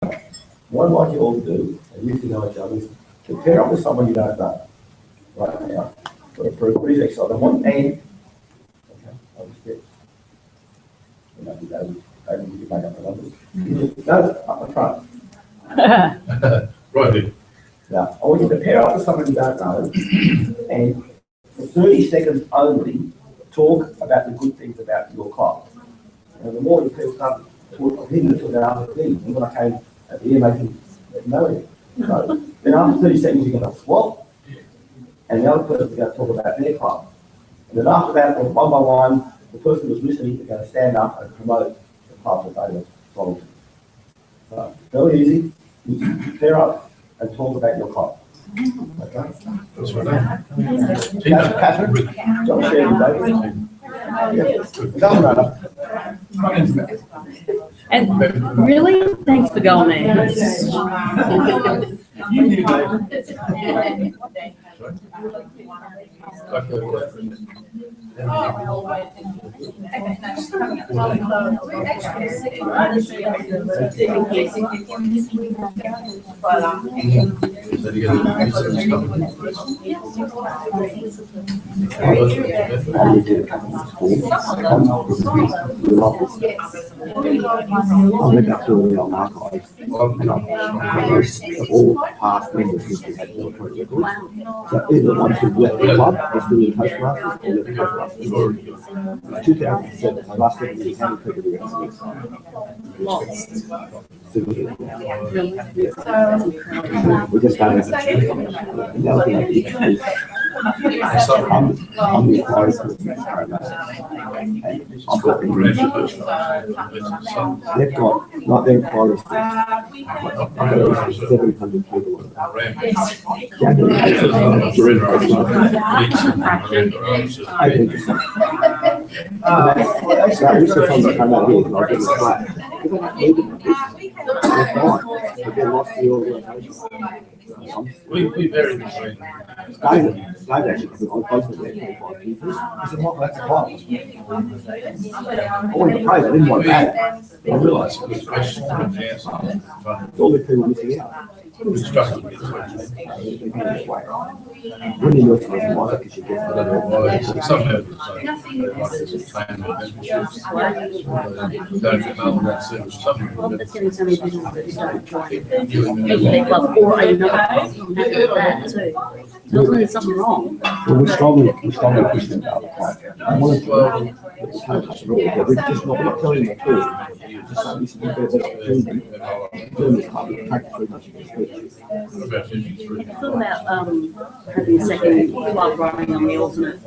what I'd like you all to do, and you can know each other, is to pair up with someone you don't know right now for a brief exercise. I want and okay, I'll just get maybe you make up the numbers. No, up the front. Right then. Now, I want you to pair up with someone you don't know and for 30 seconds only talk about the good things about your club. And the more people start talking to about other things, and when I came at the end, they didn't know anything. So then after 30 seconds, you're going to swap, and the other person's going to talk about their club. And then after that, one by one, the person who's listening is going to stand up and promote the club that they were following. So, very easy. You pair up and talk about your club. Okay? That's right. Catherine, John Sherry, David. Doesn't matter. And really, thanks for going there. I went back to the archives and all past members who had military records. So either the ones who left the club, they're still in postmasters, or left the postmasters. 2007, my last 7 years, how many people do you have? Lots. We just don't have to choose. And the other thing is, I'm the inquiry person, and I've got the they've got, like their inquiry system, I've got 700 people on We very much. I've actually, because I'm posted there 25 people. I said, what, that's a lot. I wanted to pray, I didn't want that. I realised all the people missing out. When you look at it, because you get or another that too. There's something wrong. Well, we strongly push them about the club. I want to join them, but we're just not, we're not telling them the truth. Just saying, this is the best opportunity. Doing this club, we take too much of this. What about having a second club running on the alternate?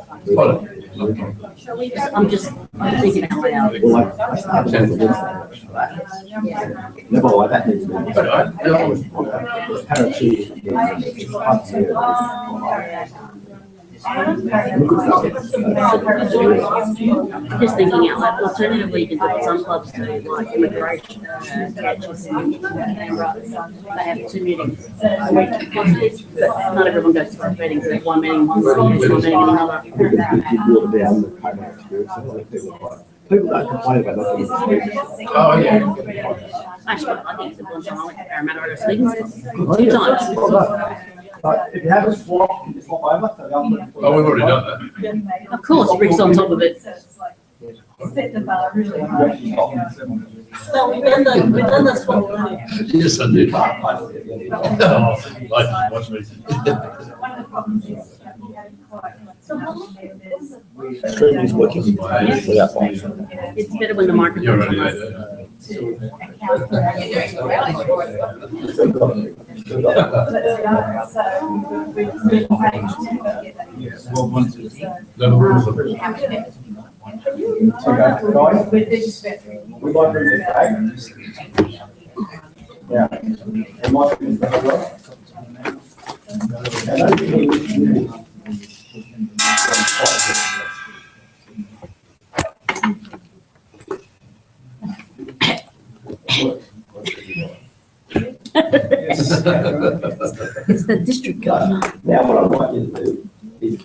I'm just thinking out loud. Well, I started on the website. Never like that needs to be. Just thinking out loud. Alternatively, you can do what some clubs do, like immigration, catches, and Canberra. They have 2 meetings a week. But not everyone goes to 2 meetings. There's 1 meeting one week, one meeting another. People don't complain about not getting Oh, yeah. Actually, I think it's the one time I went to Parramatta or Sweden. 2 times. But if you have a swap, you swap over. So Oh, we've already done that. Of course, Rick's on top of it. Set the bar really high. Well, we've done this one. Yes, I did. Oh, like, watch me. Streaming is working. It's better when the microphone. You're already there. Okay, guys, we might bring this back. Yeah. We might bring this back as well. It's the district governor. Now what I want you to do is,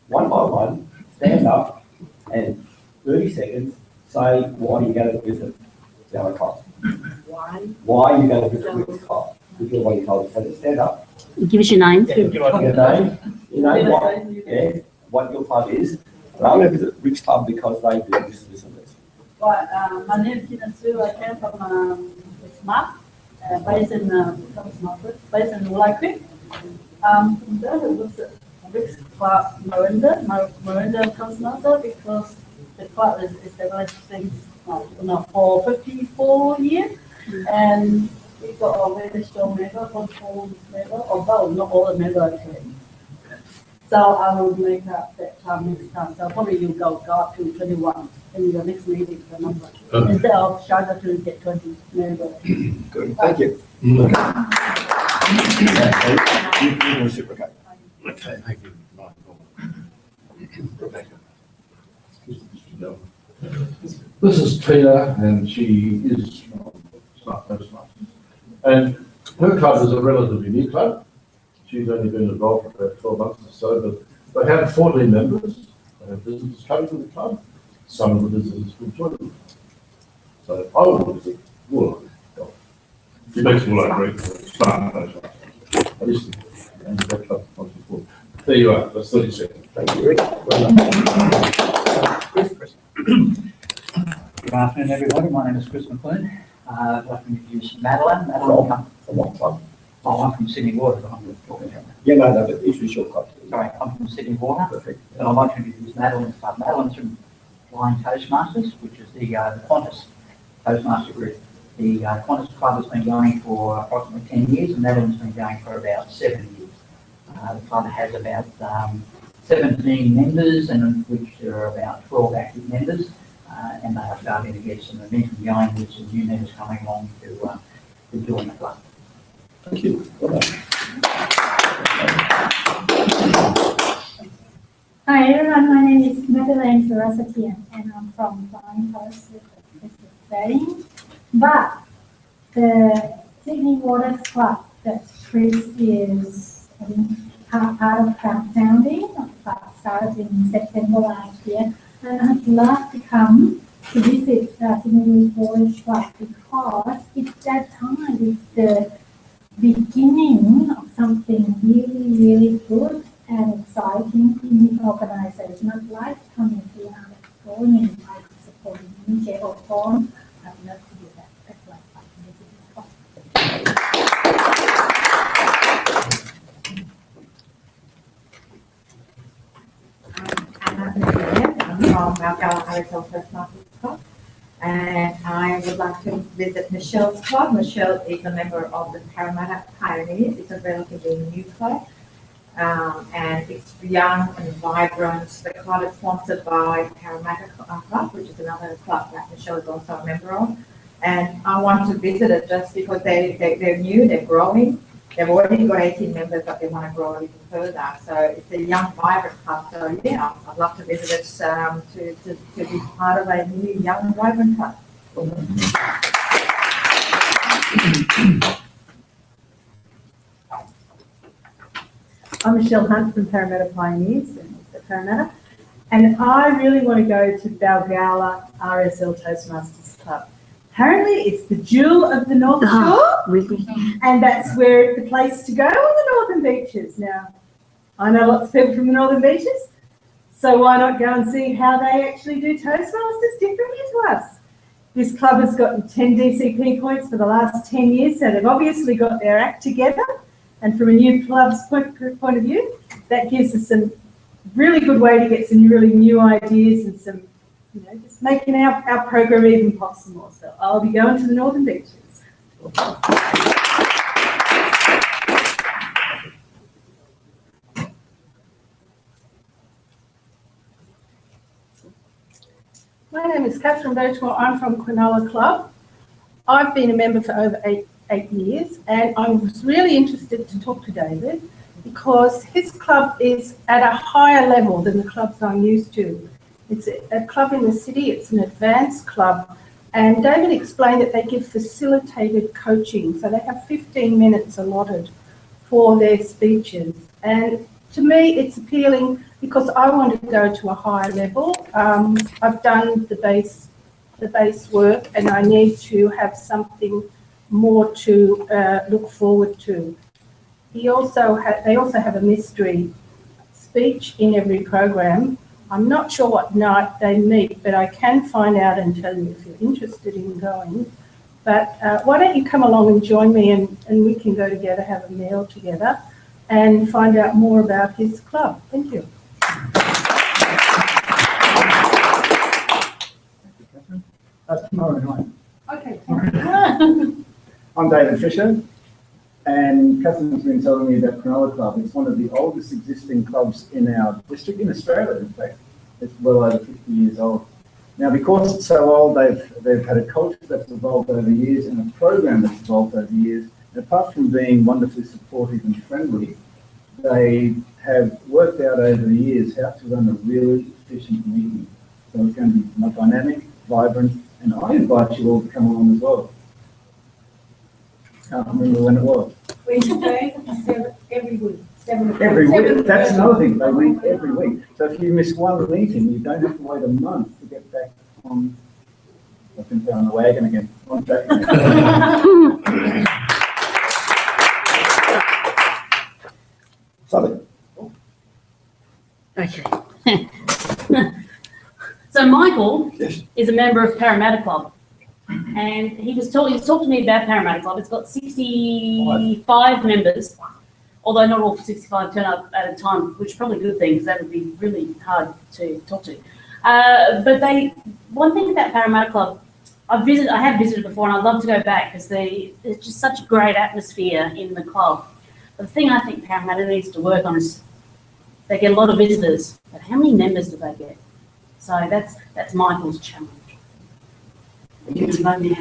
one by one, stand up and 30 seconds, say why you go to visit the other club. Why why are you going to pick Rick's club? If you're what you told us, so stand up. Give us your name. Your name, you know what, yeah, what your club is. And I'm going to visit Rick's club because they do this, this and this. Well, my name is Tina Sue. I came from Smart, based in based in Woolai Creek. From there, it was Rick's Club Miranda Toastmaster because the club is established since for 54 years, and we got a very strong member, control member, although not all the members actually. So I will make up that time next time. So probably you go up to 21 in your next meeting, the number. Instead of trying to get 20 members. Good, thank you. Mm. You reciprocate. Okay, thank you. Rebecca. This is Tina, and she is from Smart Toastmasters. And her club is a relatively new club. She's only been involved for about 12 months or so, but they have 14 members. They have visitors coming to the club. Some of the visitors will join them. So I will visit Woolai. She makes Woolai great for Smart Toastmasters. I used to and that club once before. There you are, that's 30 seconds. Thank you, Rick. Well done. Chris. Good afternoon, everybody. My name is Chris McLean. I'd like to introduce Madeline. Madeline, From what club? oh, I'm from Sydney Water. I'm talking about. Yeah, no, but introduce your club. Sorry, I'm from Sydney Water. Perfect. And I'd like to introduce Madeline's club. Madeline's from Flying Toastmasters, which is the Qantas Toastmaster group. The Qantas club has been going for approximately 10 years, and Madeline's been going for about 7 years. The club has about 17 members, and of which there are about 12 active members, and they are starting to get some momentum going with some new members coming along to join the club. Thank you. Well done. Hi everyone, my name is Madeleine Ferocity and I'm from Flying Post. It's the same, but the Sydney Waters Club that Chris is part of founding, started in September last year, and I'd love to come to visit Sydney Waters Club because it's that time, it's the beginning of something really, really good and exciting in the organisation. I'd like to come and see how it's going and like supporting in shape or form. I'd love to do that. That's why I visit the I'm from Malgala Arizona Toastmasters Club, and I would like to visit Michelle's club. Michelle is a member of the Parramatta Pioneers. It's a relatively new club, and it's young and vibrant. The club is sponsored by Parramatta Club, which is another club that Michelle is also a member of. And I want to visit it just because they're new, they're growing. They've already got 18 members, but they want to grow even further. So it's a young, vibrant club. So yeah, I'd love to visit it to be part of a new, young, vibrant club. I'm Michelle Hunt from Parramatta Pioneers at Parramatta, and I really want to go to Balgowlah RSL Toastmasters Club. Apparently, it's the jewel of the North Shore, Really? and that's where the place to go on the Northern Beaches. Now, I know lots of people from the Northern Beaches, so why not go and see how they actually do Toastmasters differently to us? This club has gotten 10 DCP points for the last 10 years, so they've obviously got their act together. And from a new club's point of view, that gives us some really good way to get some really new ideas and some, just making our program even possible. So I'll be going to the Northern Beaches. My name is Catherine Birchmore. I'm from Quinola Club. I've been a member for over eight years, and I was really interested to talk to David because his club is at a higher level than the clubs I'm used to. It's a club in the city, it's an advanced club, and David explained that they give facilitated coaching, so they have 15 minutes allotted for their speeches. And to me, it's appealing because I want to go to a higher level. I've done the base work, and I need to have something more to look forward to. They also have a mystery speech in every program. I'm not sure what night they meet, but I can find out and tell you if you're interested in going. But why don't you come along and join me, and we can go together, have a meal together, and find out more about his club. Thank you. That's tomorrow night. Okay. I'm David Fisher, and Catherine's been telling me about Cronulla Club. It's one of the oldest existing clubs in our district, in Australia, in fact. It's well over 50 years old. Now, because it's so old, they've had a culture that's evolved over years and a program that's evolved over years. And apart from being wonderfully supportive and friendly, they have worked out over the years how to run a really efficient meeting. So it's going to be more dynamic, vibrant, and I invite you all to come along as well. Can't remember when it was. Wednesday, every week. Every week. That's another thing. They meet every week. So if you miss one meeting, you don't have to wait a month to get back on. I think they're on the wagon again. On track again. Something. Okay. So Michael Yes. is a member of Parramatta Club, and he talked to me about Parramatta Club. It's got 65 members, although not all 65 turn up at a time, which is probably a good thing because that would be really hard to talk to. But one thing about Parramatta Club, I have visited before, and I'd love to go back because there's just such a great atmosphere in the club. But the thing I think Parramatta needs to work on is they get a lot of visitors, but how many members do they get? So that's Michael's challenge. You can vote now.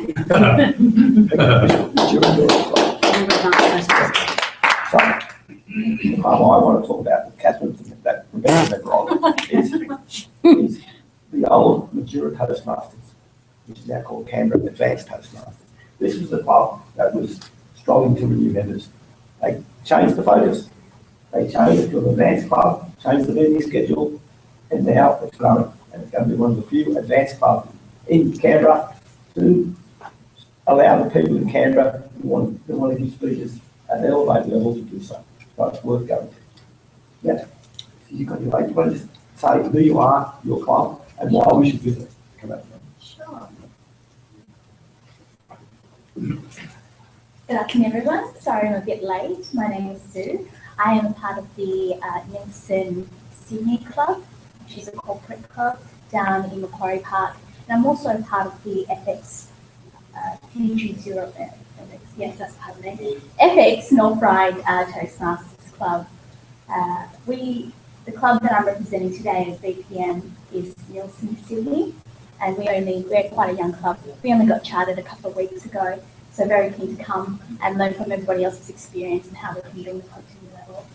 So, I want to talk about Catherine, that Rebecca Megron is the old Matura Toastmasters, which is now called Canberra Advanced Toastmasters. This was the club that was striving to renew members. They changed the focus. They changed it to an advanced club, changed the meeting schedule, and now it's grown. And it's going to be one of the few advanced clubs in Canberra to allow the people in Canberra who want to give speeches at an elevated level to do so. So it's worth going to. Yeah. You've got your way. You want to just say who you are, your club, and why we should visit. Come on. Sure. Good afternoon, everyone. Sorry I'm a bit late. My name is Sue. I am a part of the Nielsen Sydney Club, which is a corporate club down in Macquarie Park. And I'm also part of the FX Futures Europe. Yes, that's part of it. FX North Ryde Toastmasters Club. The club that I'm representing today as VPM is Nielsen Sydney, and we're quite a young club. We only got chartered a couple of weeks ago, so very keen to come and learn from everybody else's experience and how we can bring the club to new level.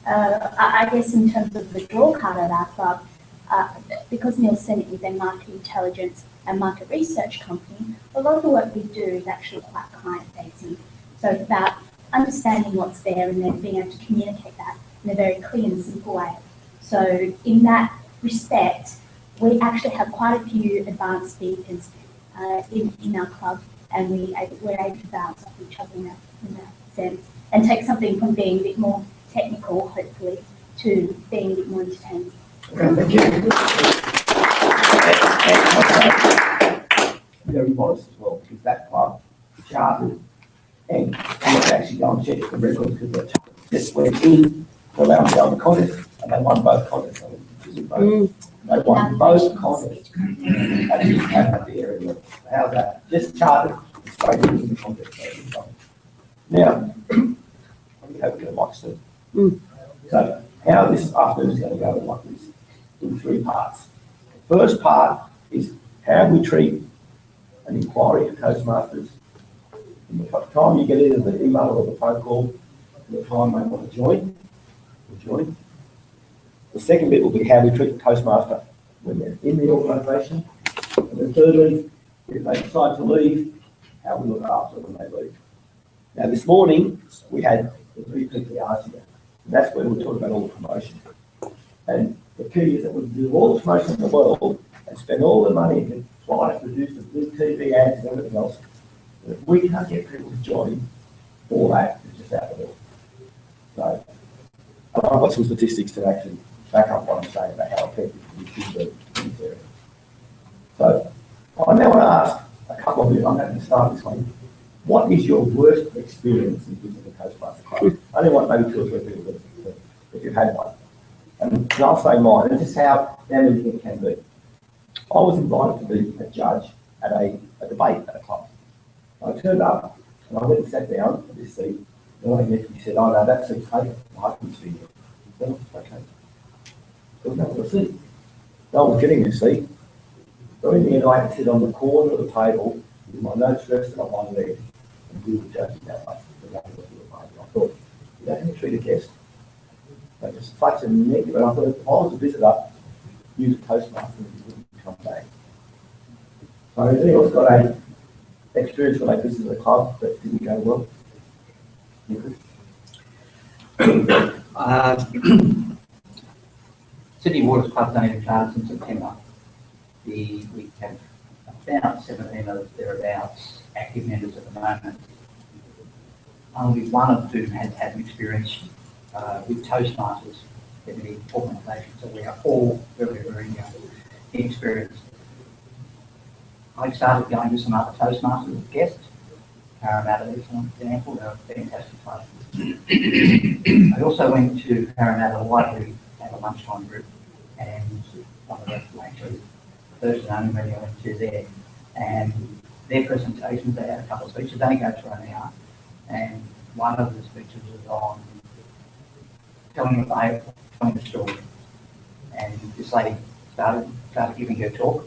I guess in terms of the draw card at our club, because Nielsen is a market intelligence and market research company, a lot of the work we do is actually quite client-facing. So it's about understanding what's there and then being able to communicate that in a very clear and simple way. So in that respect, we actually have quite a few advanced speakers in our club, and we're able to bounce off each other in that sense and take something from being a bit more technical, hopefully, to being a bit more entertaining. Thank you. Very modest as well, because that club chartered, and I'm not actually go and check the records because they just went in to allow them to go on the contest, and they won both contests. They won both contests at the area level. How's that? Just chartered straight into the contest. Now, we hope to get a mic soon. So, how this afternoon is going to go like this, in 3 parts. The first part is how we treat an inquiry at Toastmasters. From the time you get either the email or the phone call, to the time they want to join. The second bit will be how we treat the Toastmaster when they're in the organisation. And then thirdly, if they decide to leave, how we look after them when they leave. Now this morning, we had the 3 PPRs here. And that's where we're talking about all the promotion. And the key is that we do all the promotion in the world and spend all the money to try to produce the big TV ads and everything else. But if we can't get people to join, all that is just out the door. So, I've got some statistics to actually back up what I'm saying about how effective we should be in this area. So, I now want to ask a couple of you, I'm going to start this one. What is your worst experience in visiting a Toastmaster club? I only want maybe 2 or 3 people if you've had one. And I'll say mine, and just how damaging it can be. I was invited to be a judge at a debate at a club. I turned up and I went and sat down at this seat. The lady next to me said, "Oh no, that seat's taken. My husband's sitting here." Well, okay. There was no other seat. No one was getting this seat. So in the end, I had to sit on the corner of the table with my notes resting on one leg and do the judging that way. I thought, you don't have to treat a guest. They just such a negative. And I thought, if I was a visitor, use a Toastmaster and you wouldn't come back. So has anyone else got a experience when they visited a club that didn't go well? Sydney Waters Club's only been chartered since September. We have about 17 of thereabouts active members at the moment. Only one of whom has had an experience with Toastmasters in the organisation, so we are all very, very inexperienced. I started going to some other Toastmasters as guests. Parramatta is an example, they're a fantastic club. I also went to Parramatta Library at a lunchtime group, and one of the actually first and only meeting I went to there, and their presentations, they had a couple of speeches, they only go for an hour, and one of the speeches was on telling a story, and this lady started giving her talk,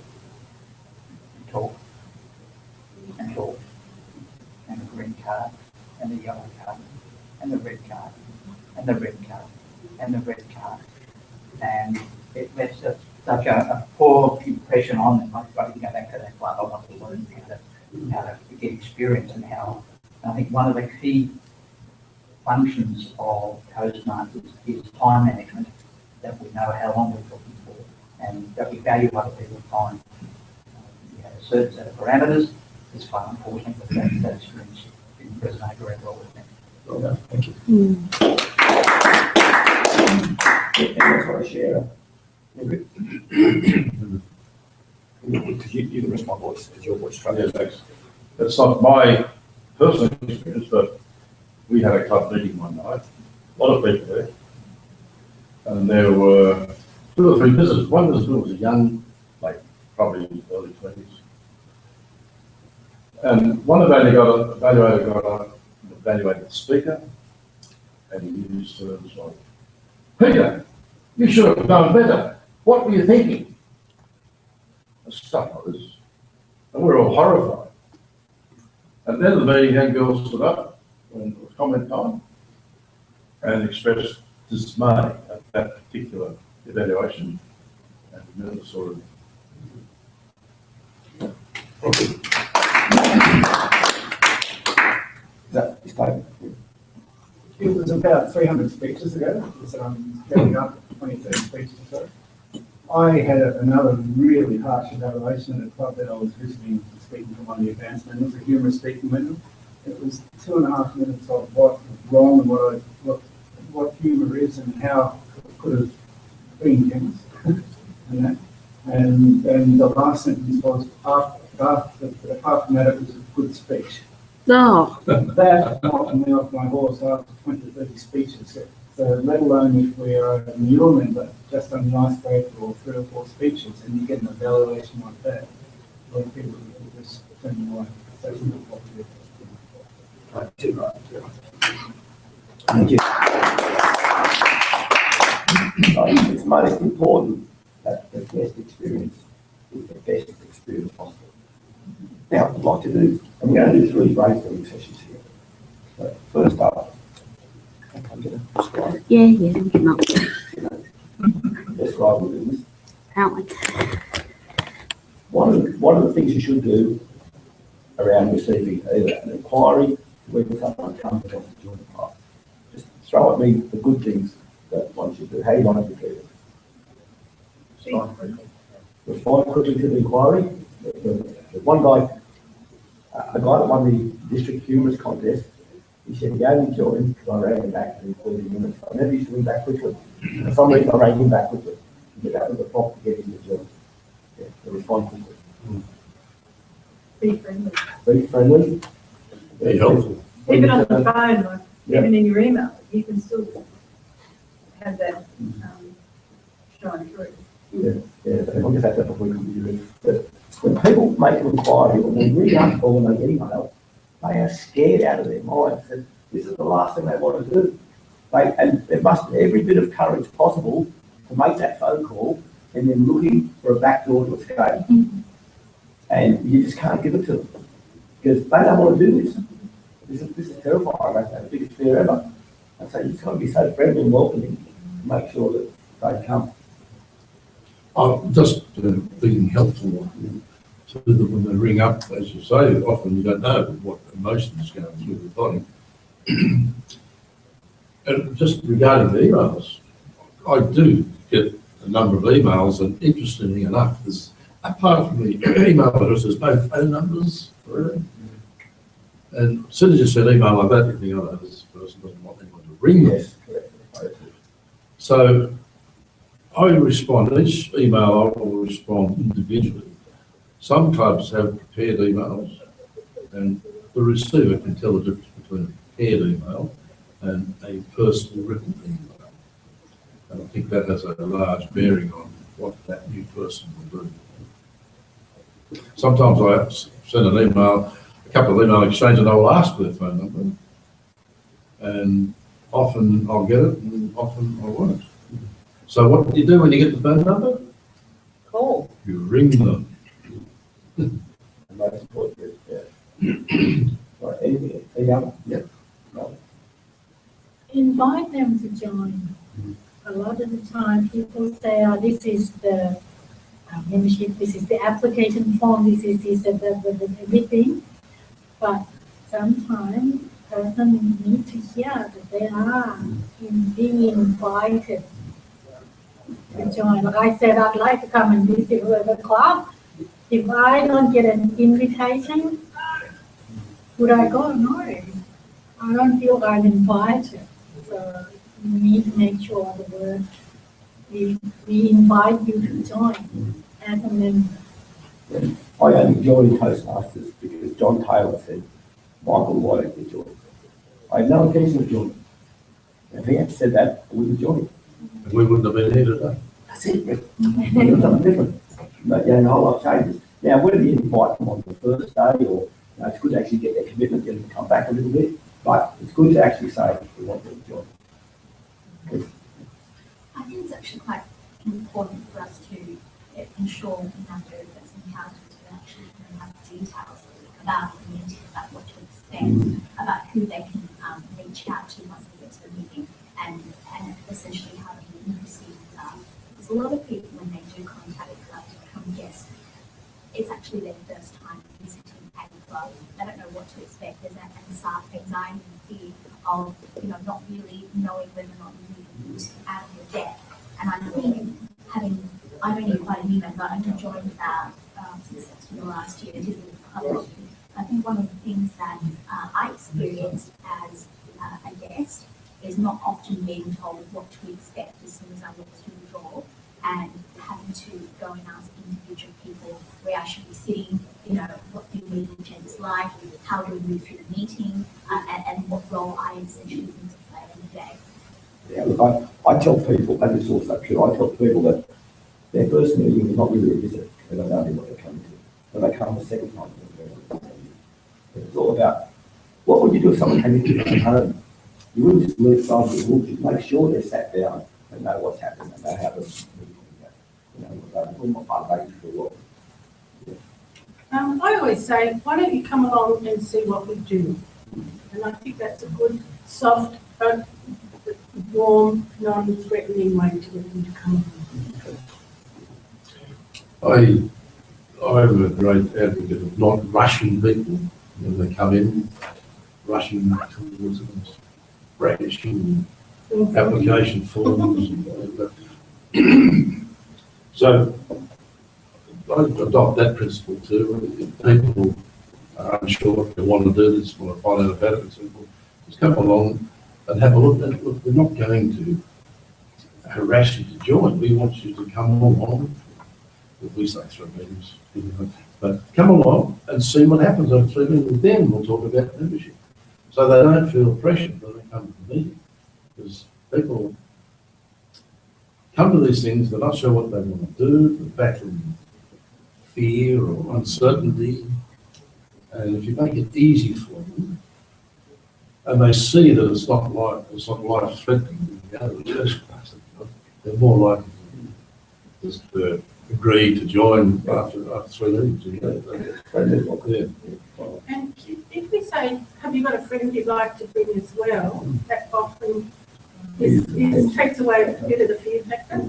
and the green card, and the yellow card, and the red card, and the red card, and the red card. And it left such a poor impression on them. I didn't go back to that club. I wanted to learn how to get experience and how. I think one of the key functions of Toastmasters is time management, that we know how long we're looking for and that we value other people's time. We have a certain set of parameters. It's quite unfortunate that that experience didn't resonate very well with me. Well done, thank you. Anyone want to share? Because you can rest my voice, because your voice struggles. Yeah, thanks. It's not my personal experience, but we had a club meeting one night, a lot of people there, and there were 2 or 3 visitors. One visitor was a young, like probably early 20s. And one evaluator evaluated the speaker, and he used terms like, "Peter, you should have done better. What were you thinking?" Stuff like this. And we're all horrified. And then the meeting young girl stood up when it was comment time and expressed dismay at that particular evaluation. And the minister sort of It was about 300 speeches ago, so I'm getting up 23 speeches or so. I had another really harsh evaluation at a club that I was visiting, speaking to one of the advanced members, a humorous speaking window. It was 2.5 minutes of what was wrong and what humour is and how it could have been humorous and that. And the last sentence was apart from that, it was a good speech. Oh. That knocked me off my horse after 20 or 30 speeches. So let alone if we're a new member, just on the icebreaker or 3 or 4 speeches, and you get an evaluation like that, where people will just turn you away. So it's not popular. Thank you. It's most important that the guest experience is the best experience possible. Now, I'd like to do, I'm going to do 3 brainstorming sessions here. So, first up, I'm going to describe. Yeah, I'm getting up. Describe the business. Apparently. One of the things you should do around receiving either an inquiry, whether someone comes and wants to join the club, just throw at me the good things that one should do. How you want to be treated? Respond quickly to the inquiry. The one guy A guy that won the district humorous contest, he said he only joined because I rang him back in 30 minutes. I never used to ring back quickly. For some reason, I rang him back quickly. But that was the prop to get him to join. Yeah, to respond quickly. Be friendly. Very friendly. Very helpful. Even on the phone, like, Yeah. even in your email, you can still have that, shine through. Yeah, I just had that before we come to you. But when people make an inquiry or they ring up or when they get email, they are scared out of their minds that this is the last thing they want to do. And there must be every bit of courage possible to make that phone call and then looking for a back door to escape. And you just can't give it to them because they don't want to do this. This is terrifying. That's the biggest fear ever. And so you've got to be so friendly and welcoming to make sure that they come. I'm just being helpful so that when they ring up, as you say, often you don't know what emotion is going through the body. And just regarding the emails, I do get a number of emails, and interestingly enough, there's, apart from the email address, there's no phone numbers for everything. And as soon as you said email like that, you think, oh, this person doesn't want anyone to ring them. Yes, correct. So I respond, each email I will respond individually. Some clubs have prepared emails, and the receiver can tell the difference between a prepared email and a personal written email. And I think that has a large bearing on what that new person will do. Sometimes I send an email, a couple of email exchanges, and I'll ask for their phone number. And often I'll get it, and often I won't. So what do you do when you get the phone number? Call. You ring them. Most important, yeah. Right, any other? Yeah. No. Invite them to join. A lot of the time, people say, "Oh, this is the membership. This is the application form. This is everything." But sometimes person need to hear that they are being invited to join. Like I said, I'd like to come and visit the club. If I don't get an invitation, would I go? No. I don't feel I'm invited. So we need to make sure that we invite you to join as a member. I only joined Toastmasters because John Taylor said, Michael, why don't you join? I had no intention of joining. If he had said that, I wouldn't join. We wouldn't have been here today. That's it. It was something different. But yeah, a whole lot of changes. Now, whether you invite them on the first day or it's good to actually get their commitment, get them to come back a little bit, but it's good to actually say we want them to join. I think it's actually quite important for us to ensure in our very first encounters we actually have details about the meeting, about what to expect, about who they can reach out to once they get to the meeting, and essentially how the meeting proceedings are. Because a lot of people, when they do contact a club to become guests, it's actually their first time visiting a club. They don't know what to expect. There's that anxiety and fear of, not really knowing whether or not you can get out of your debt. And I think I've only quite a new member, I only joined since September last year, it isn't published. I think one of the things that I experienced as a guest is not often being told what to expect as soon as I walk through the door, and having to go and ask individual people where I should be sitting, what the meeting agenda is like, how do we move through the meeting, and what role I essentially need to play in the day. Yeah, look, I tell people, and it's also true, I tell people that their first meeting is not really a visit, because they don't know what they're coming to. When they come the second time, it's all about, what would you do if someone came into your home? You wouldn't just leave some of the rules, you'd make sure they're sat down and know what's happening, and know how to, I always say, why don't you come along and see what we do? And I think that's a good, soft, warm, non-threatening way to get them to come. I'm a great advocate of not rushing people when they come in, rushing towards them, brandishing application forms and that. So I adopt that principle too. If people are unsure if they want to do this, want to find out about it, and so forth, just come along and have a look at it. Look, we're not going to harass you to join. We want you to come along. We say 3 meetings, but come along and see what happens over 3 meetings. Then we'll talk about membership. So they don't feel pressure when they come to the meeting. Because people come to these things, they're not sure what they want to do, they're battling fear or uncertainty. And if you make it easy for them, and they see that it's not life threatening to go to the church class, they're more likely to just agree to join after 3 meetings. Yeah. And if we say, have you got a friend you'd like to bring as well, that often takes away a bit of the fear factor.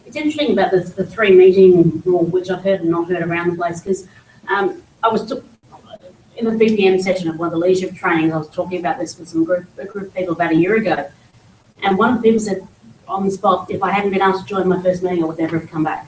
It's interesting about the 3 meeting rule, which I've heard and not heard around the place, because I was in the VPM session of one of the leadership trainings. I was talking about this with a group of people about a year ago, and one of them said on the spot, if I hadn't been asked to join my first meeting, I would never have come back,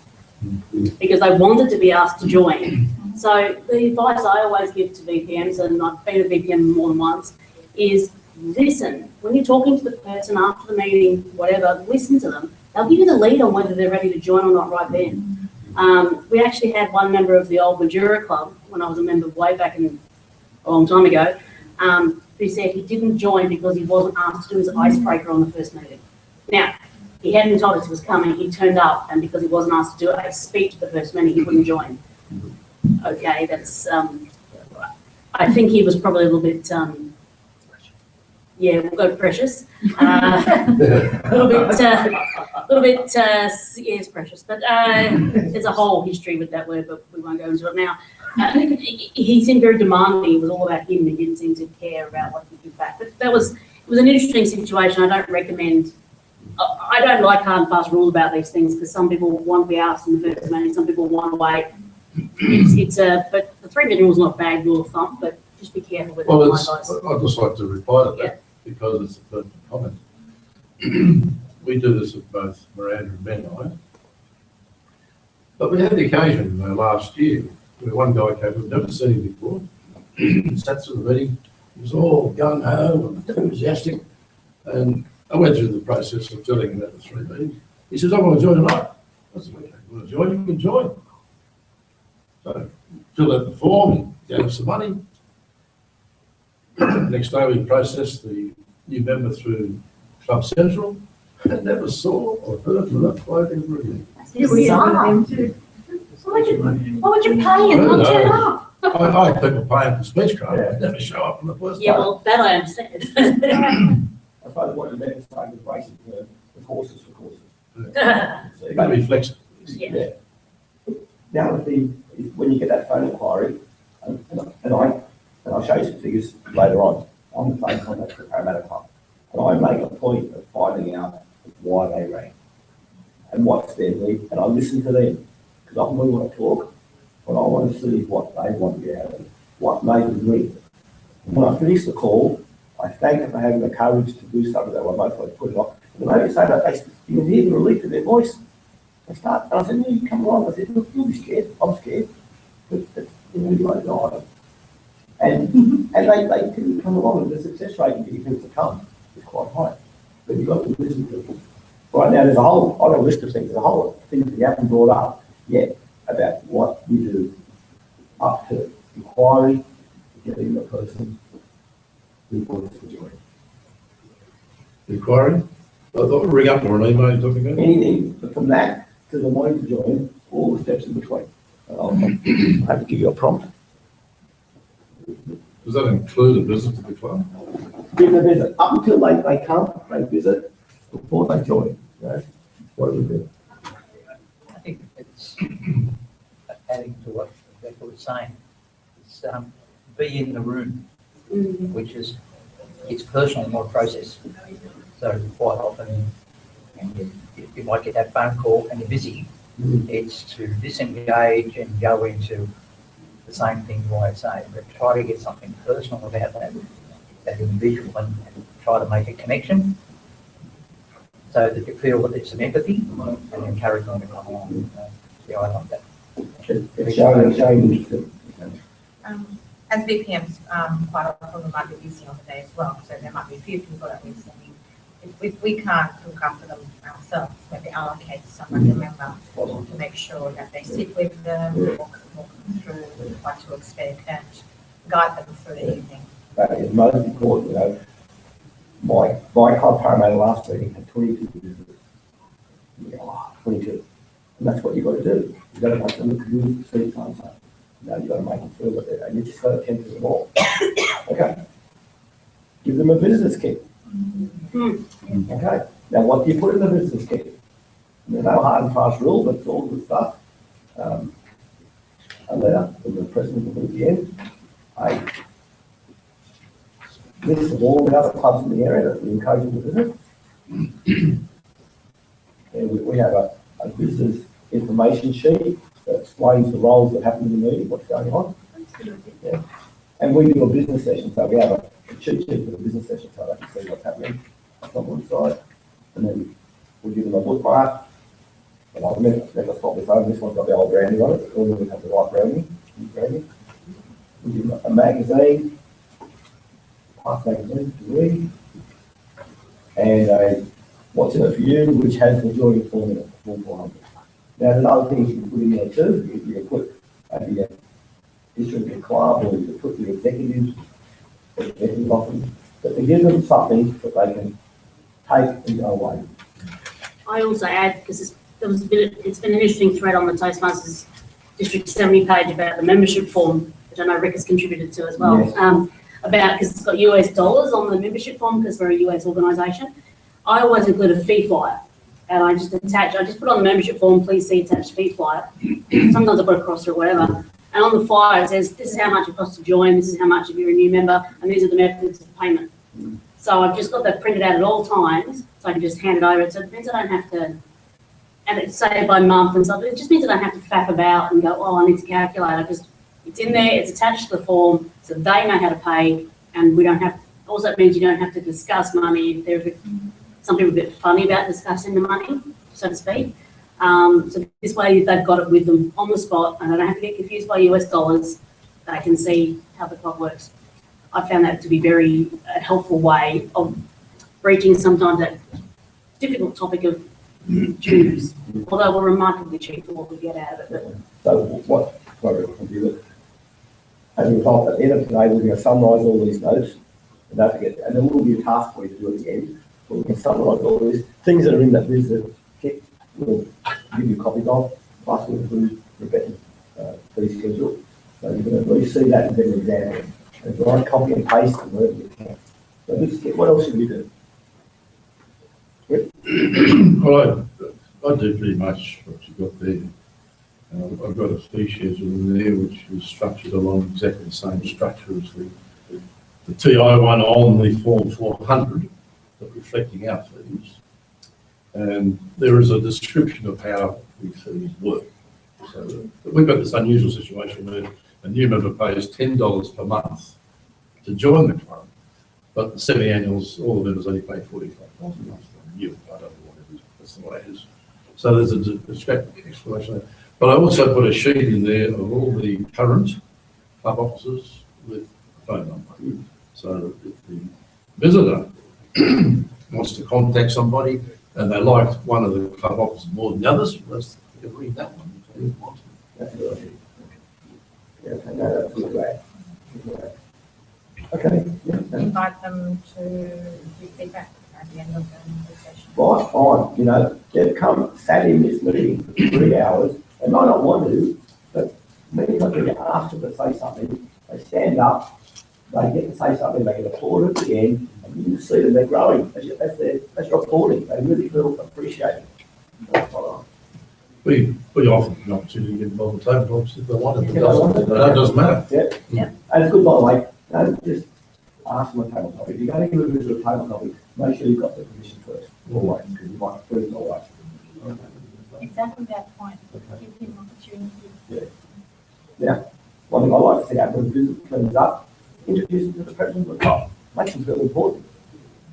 because they wanted to be asked to join. So the advice I always give to VPMs, and I've been a VPM more than once, is listen. When you're talking to the person after the meeting, whatever, listen to them. They'll give you the lead on whether they're ready to join or not right then. We actually had one member of the old Majura Club, when I was a member way back a long time ago, who said he didn't join because he wasn't asked to do his icebreaker on the first meeting. Now, he hadn't told us he was coming, he turned up, and because he wasn't asked to do a speech at the first meeting, he wouldn't join. Okay, that's, I think he was probably a little bit, yeah, we'll go precious. A little bit, yes, precious, but there's a whole history with that word, but we won't go into it now. He seemed very demanding. It was all about him. He didn't seem to care about what he did back. But it was an interesting situation. I don't recommend, I don't like hard and fast rules about these things, because some people want to be asked in the first meeting, some people want to wait. But the 3 minute rule is not a bad rule of thumb, but just be careful with it. Well, I'd just like to reply to that, because it's a pertinent comment. We do this with both Miranda and Ben and I. But we had the occasion last year where one guy came, we've never seen him before, sat through the meeting, he was all gung-ho and enthusiastic, and I went through the process of telling him about the 3 meetings. He says, I want to join tonight. I said, okay, you want to join? You can join. So, filled out the form, he gave us the money. Next day we processed the new member through Club Central, and never saw or heard from that bloke ever again. What would you pay and not turn up? I had people paying for speechcraft, but never show up in the first place. Yeah, well, that I understand. I suppose what you meant to say was basically the courses for courses. So you've got to be flexible. Yeah. Now, when you get that phone inquiry, and I'll show you some figures later on, I'm the phone contact for the Parramatta Club, and I make a point of finding out why they rang and what's their need, and I listen to them, because often we want to talk, but I want to see what they want to get out of it, what made them ring. And when I finish the call, I thank them for having the courage to do something that I most like to put it off. And the moment you say that, you can hear the relief in their voice. They start, and I said, you come along. I said, look, you'll be scared. I'm scared. But you won't die. And they couldn't come along, and the success rate in getting people to come is quite high. But you've got to listen to people. Right now, there's a whole, on a list of things, there's a whole lot of things that you haven't brought up yet about what we do up to inquiry, getting the person who wants to join. Inquiry? I thought ring up or an email you're talking about? Anything, but from that to the wanting to join, all the steps in between. I'll have to give you a prompt. Does that include a visit to the club? Give them a visit. Up until they come, they visit before they join. You know, what do we do? I think it's adding to what Rebecca was saying. It's be in the room, which is, it's personal, not a process. So quite often, and you might get that phone call and you're busy. It's to disengage and go into the same thing you want to say, but try to get something personal about that individual and try to make a connection so that you feel that there's some empathy and encourage them to come along. Yeah, I like that. as VPMs, quite often we might be busy on the day as well, so there might be a few people that we're sending. If we can't look after them ourselves, maybe allocate someone, a member, to make sure that they sit with them, walk them through what to expect, and guide them through the evening. That is most important, you know. My club Parramatta last meeting had 22 visitors. You go, oh, 22. And that's what you've got to do. You've got to make them look good to see something. You know, you've got to make them feel that they're, and you just got to tend to them all. Okay. Give them a visitor's kit. Okay. Now, what do you put in the visitor's kit? There's no hard and fast rule, but it's all good stuff. A letter from the president of the VPN. A list of all the other clubs in the area that we encourage them to visit. And we have a visitors information sheet that explains the roles that happen in the meeting, what's going on. Yeah. And we do a business session, so we have a cheat sheet for the business session so they can see what's happening on one side. And then we give them a bookmark. And I'll never swap this over. This one's got the old branding on it. All of them have the right branding. We give them a magazine, past magazine to read, and a what's in it for you, which has the joining formula, 400. Now, there's other things you can put in there too. You can put maybe a history of your club, or you can put your executives often, but to give them something that they can take and go away. I also add, because it's been an interesting thread on the Toastmasters District 70 page about the membership form, which I know Rick has contributed to as well. Yes. About, because it's got US dollars on the membership form because we're a US organisation. I always include a fee flyer, and I just put on the membership form, please see attached fee flyer. Sometimes I put a cross or whatever. And on the flyer it says, this is how much it costs to join, this is how much if you're a new member, and these are the methods of payment. So I've just got that printed out at all times, so I can just hand it over. So it means I don't have to, and it's saved by month and stuff. It just means I don't have to faff about and go, oh, I need to calculate. It's in there, it's attached to the form, so they know how to pay, and we don't have, also it means you don't have to discuss money. Some people are a bit funny about discussing the money, so to speak. So this way they've got it with them on the spot, and they don't have to get confused by US dollars. They can see how the club works. I found that to be very a helpful way of breaching sometimes that difficult topic of dues, although we're remarkably cheap for what we get out of it. So what, as a result, at the end of today, we're going to summarise all these notes, and don't forget, and there will be a task for you to do at the end, but we can summarise all these things that are in that visitor kit. We'll give you copies of, plus we'll include Rebecca's fee schedule. So you can at least see that and get an example. And write, copy and paste and whatever you can. So this kit, what else should we do? Yep. Well, I do pretty much what you've got there. I've got a fee schedule in there which is structured along exactly the same structure as the TI one on the Form 400, but reflecting our fees. And there is a description of how the fees work. So we've got this unusual situation where a new member pays $10 per month to join the club, but the semi-annuals, all the members only pay $45 a month. I don't know what it is, that's the way it is. So there's a explanation there. But I also put a sheet in there of all the current club officers with a phone number. So if the visitor wants to contact somebody and they like one of the club officers more than the others, let's read that one if they want to. That's a good idea. Yeah, okay, no, that's good. Okay. Yeah. Invite them to give feedback at the end of the session. Right, fine. You know, they've sat in this meeting for 3 hours. They might not want to, but many times they get asked them to say something, they stand up, they get to say something, they get applauded at the end, and you can see them, they're growing. That's their applauding. They really feel appreciated. That's what I like. We offer an opportunity to get involved with tabletops if they want it. That doesn't matter. Yeah. Yeah. And it's good, by the way, don't just ask them a tabletop. If you're going to give a visit a tabletop, make sure you've got the permission first. Always, because you might first always. Exactly that point. Give him opportunity. Yeah. Yeah. One thing I like to see happen when a visit turns up, introduce them to the president of the club. Makes them feel important.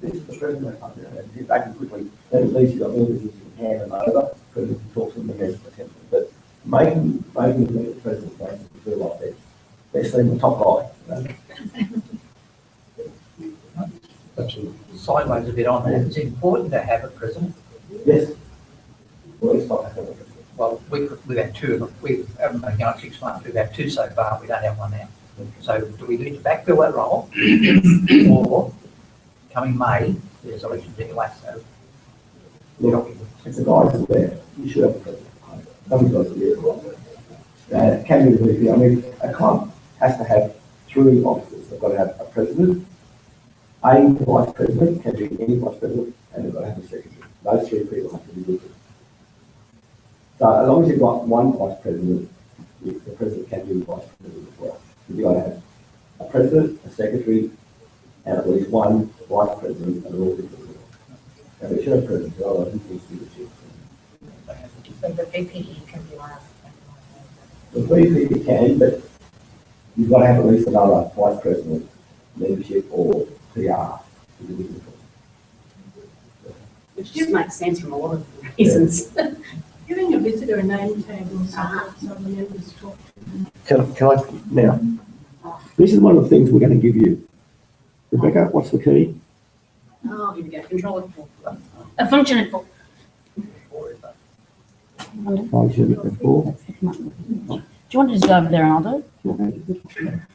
This is the president of the club. And get back and quickly. Then at least you've got more visitors you can hand them over. President can talk to them against the temple. But making the president makes them feel like especially the top guy. Absolutely. Sideways a bit on that, it's important to have a president. Yes. Well, it's not. Well, we've had two, we haven't been going 6 months, we've had two so far, we don't have one now. So do we need to backfill that role? Or coming May, there's elections anyway, so. Look, if the guys are there, you should have a president. Some guys are there. Can be the VP. I mean, a club has to have 3 officers. They've got to have a president, a vice president, can be any vice president, and they've got to have a secretary. Those 3 people have to be with them. So as long as you've got one vice president, the president can be the vice president as well. You've got to have a president, a secretary, and at least one vice president, and they're all different. And we should have presidents, otherwise who needs to be the chief? So the VPE can be one of The VP can, but you've got to have at least another vice president, leadership, or PR. Which just makes sense from a lot of reasons. Giving a visitor a name tag or something, so the members talk to them. Can I, now, this is one of the things we're going to give you. Rebecca, what's the key? Oh, here we go, control it. A function at 4. Function at 4. Do you want to just go over there and I'll do it?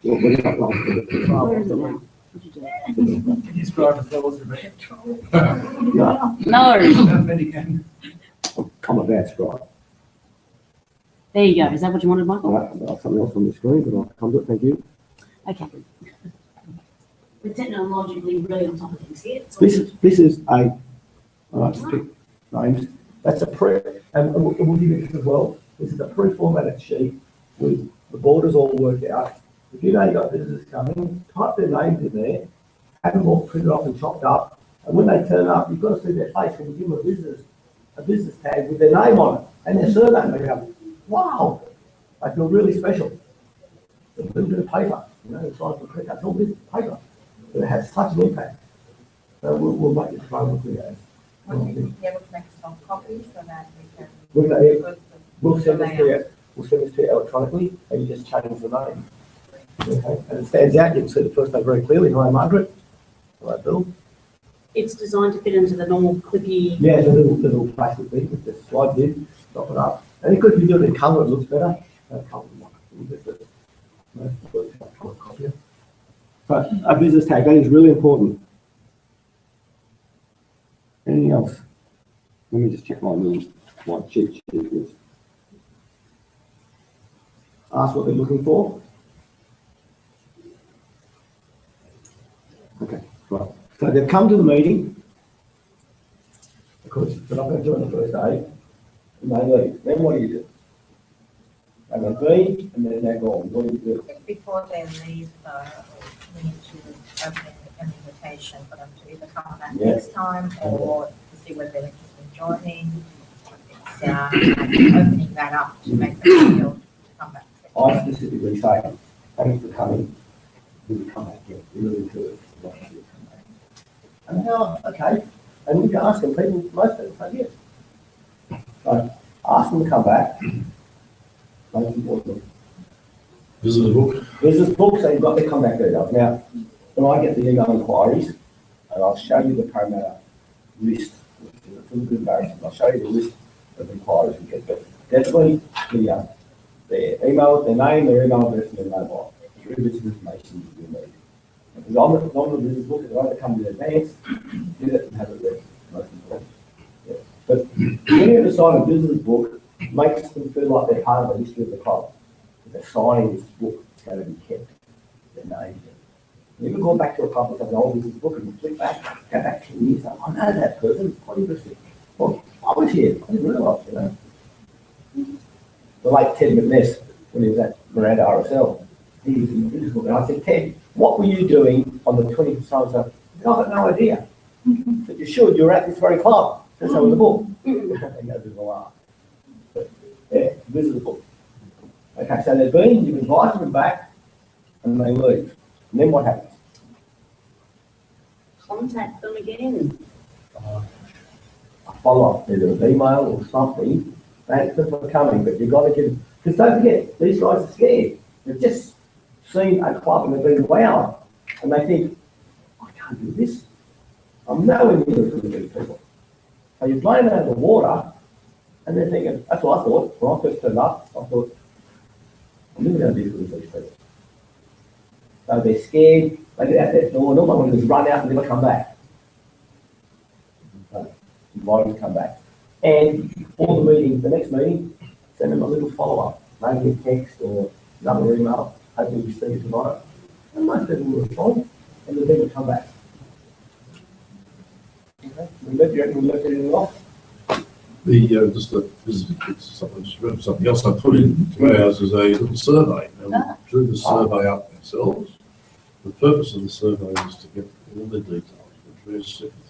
Where is it now? What'd you do? Can you describe the levels of No, No. I'm a bad scribe. There you go. Is that what you wanted, Michael? I've something else on the screen, but I'll come to it, thank you. Okay. We're technologically really on top of things here. This is a, pick names, that's a and we'll give you this as well. This is a pre-formatted sheet with the borders all worked out. If you know you've got visitors coming, type their names in there, have them all printed off and chopped up, and when they turn up, you've got to see their face when you give them a business tag with their name on it and their surname. They go, wow, I feel really special. It's a little bit of paper, you know, it's like a credit card, it's all business paper, but it has such an impact. So we'll make it fun with videos. Would you be able to make a soft copy so that we can? We'll send this to you. We'll send this to you electronically, and you just change the name. Okay, and it stands out. You can see the first name very clearly. Hi, Margaret. Hello, Bill. It's designed to fit into the normal clippy. Yeah, the little plastic thing with the slide in, stop it up. And it could be doing it in colour, it looks better. So a business tag, that is really important. Anything else? Let me just check my cheat sheet. Ask what they're looking for. Okay, right. So they've come to the meeting. Of course, they're not going to join the first day, and they leave. Then what do you do? They're going to be, and then they're gone. What do you do? I think before they leave, we need to open an invitation for them to either come back next time or to see whether they're interested in joining. It's opening that up to make them feel to come back. I specifically say, thanks for coming. Will you come back again? We really could. And okay. And you can ask them, most people say yes. So ask them to come back. Most important. Visitor book. Business book, so you've got the contact details. Now, when I get the email inquiries, and I'll show you the Parramatta list, it's a little bit embarrassing. I'll show you the list of inquiries we get, but definitely their email, their name, their email address, and their mobile. 3 bits of information you need. Because on the business book, if I want to come in advance, do that and have it ready. Most important. Yeah. But when you decide a business book, makes them feel like they're part of the history of the club. If they're signing this book, it's going to be kept. Their name. You can go back to a club with an old business book and you flip back, go back 10 years. I know that person, it's quite interesting. Well, I was here, I didn't realise, you know. The late Ted McNess, when he was at Miranda RSL, he was in the business book, and I said, Ted, what were you doing on the 20th so I've got no idea. But you should, you're at this very club. That's how in the book. And that was a laugh. But, yeah, this is the book. Okay, so they've been, you've invited them back, and they leave. And then what happens? Contact them again. A follow-up, either an email or something. Thanks for coming, but you've got to give, because don't forget, these guys are scared. They've just seen a club and they've been wowed, and they think, I can't do this. I'm nowhere near as good as these people. So you blow them out of the water, and they're thinking, that's what I thought. When I first turned up, I thought, I'm never going to be as good as these people. So they're scared, they get out that door, and all they want to do is run out and never come back. So invite them to come back. And for the meeting, the next meeting, send them a little follow-up, maybe a text or another email, hopefully we see you tomorrow. And most people will respond, and then they will come back. Okay? We left everything off. Just a something else I put in to ours is a little survey. Now, we drew the survey up ourselves. The purpose of the survey is to get all the details, address, everything.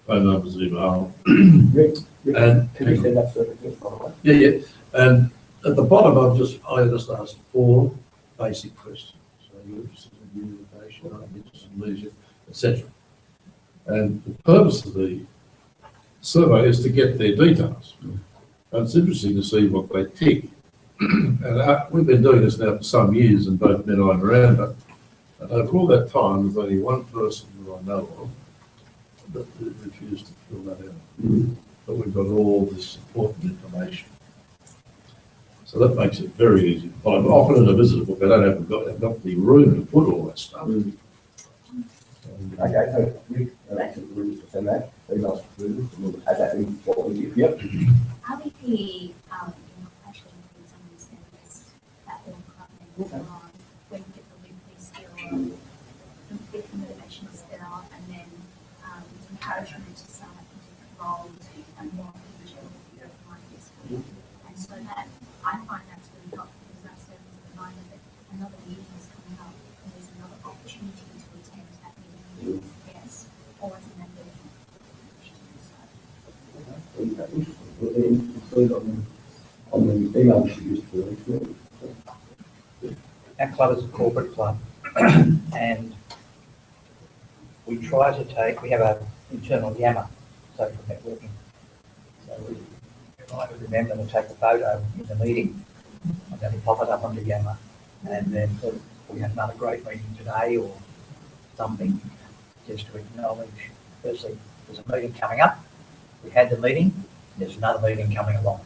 Phone numbers, email. Rick, And can you send that survey to us, by the way? yeah. And at the bottom, I just asked 4 basic questions. So you're interested in communication, I'm interested in leadership, etc. And the purpose of the survey is to get their details. And it's interesting to see what they tick. And we've been doing this now for some years, and both men and Miranda. And over all that time, there's only one person that I know of that refused to fill that out. But we've got all this important information. So that makes it very easy. Well, I'm often in a visitor book, I haven't got the room to put all that stuff. Okay, so Rick, to send that, emails to Ruth, and we'll add that in what we give. Yep. RVP actually includes some of these things that will come on when you get the weekly skill, the motivation skill, and then encouragement to sign up for different roles and more individual skill. And so that I find that's really helpful because that serves as a reminder that another meeting is coming up and there's another opportunity to attend that meeting. Yes, or as a member. Include on the email we should use for the next meeting. Our club is a corporate club, and we try to take, we have an internal Yammer, social networking. So we try to remember to take a photo in the meeting, and then we pop it up on the Yammer, and then we have another great meeting today or something, just to acknowledge, firstly, there's a meeting coming up, we had the meeting, there's another meeting coming along,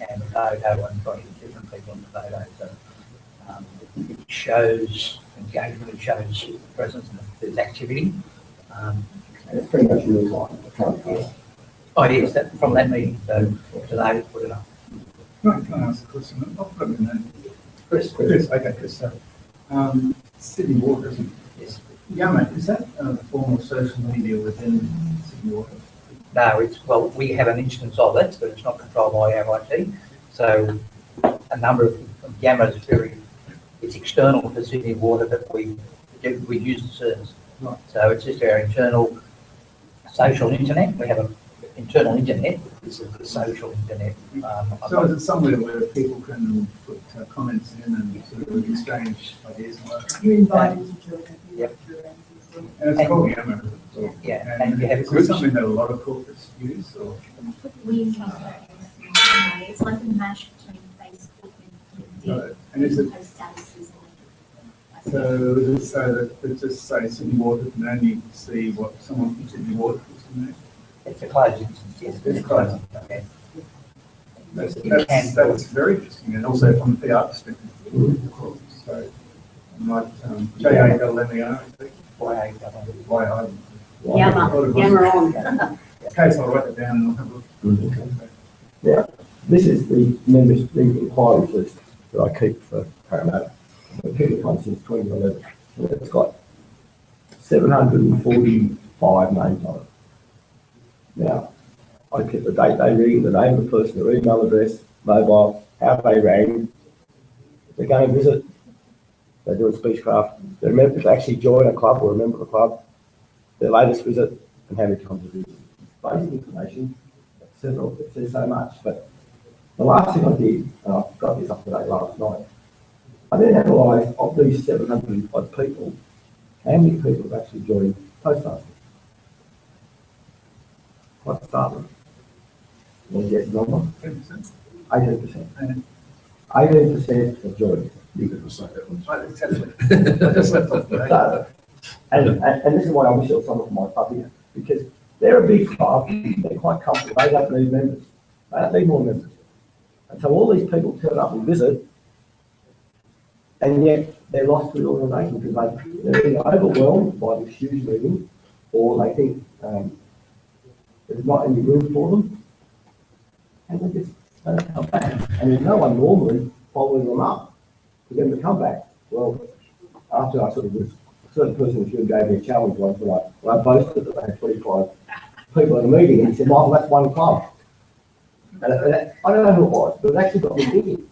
and the photo and 20 different people in the photo. So it shows engagement, it shows presence, and there's activity. And it's pretty much real time, the current case. Oh yes, from that meeting, so today put it up. Can I ask a question? I'll put it in there. Chris. Okay, Chris. So, Sydney Water, isn't it? Yes. Yammer, is that a form of social media within Sydney Water? No, well, we have an instance of it, but it's not controlled by our IT. So a number of Yammer is it's external to Sydney Water, but we use the service. Right. So it's just our internal social internet. We have an internal internet. This is the social internet. So is it somewhere where people can put comments in and sort of exchange ideas? You're invited to join. Yep. And it's called Yammer. Yeah, and you have is it groups. something that a lot of corporates use, or? We use that it's like a mash between Facebook and Right. And is it, post statuses. so is it so that it just say Sydney Water can only see what someone from Sydney Water puts in there? It's a closed instance, yes. It's closed. Okay. That's very interesting, and also from a PR perspective. So, I might, JALMER, I think. YA. Yammer on. In case I'll write it down and I'll have a look. Yeah, this is the members, the inquiries list that I keep for Parramatta. I've kept it one since 2011. And it's got 745 names on it. Now, I keep the date they ring, the name of the person, their email address, mobile, how they rang, if they're going to visit, they do a speechcraft, they remember to actually join a club or a member of the club, their latest visit, and how many times they visit. Basic information, it says so much, but the last thing I did, and I got this up to date last night, I then analysed of these 700 odd people, how many people have actually joined Toastmasters? What's the start with? You want to guess the number? 10%. 18%. 18% have joined. You're going to say that one. I just left off the So, and this is why I wish there was someone from my club here, because they're a big club, they're quite comfortable, they don't need members, they don't need more members. And so all these people turn up and visit, and yet they're lost to the organisation because they're being overwhelmed by this huge meeting, or they think there's not any room for them, and they just don't come back. And there's no one normally following them up for them to come back. Well, after I sort of was, a certain person who gave me a challenge once when I boasted that they had 25 people in a meeting, and he said, Michael, that's one club. And I don't know who it was, but it actually got me thinking.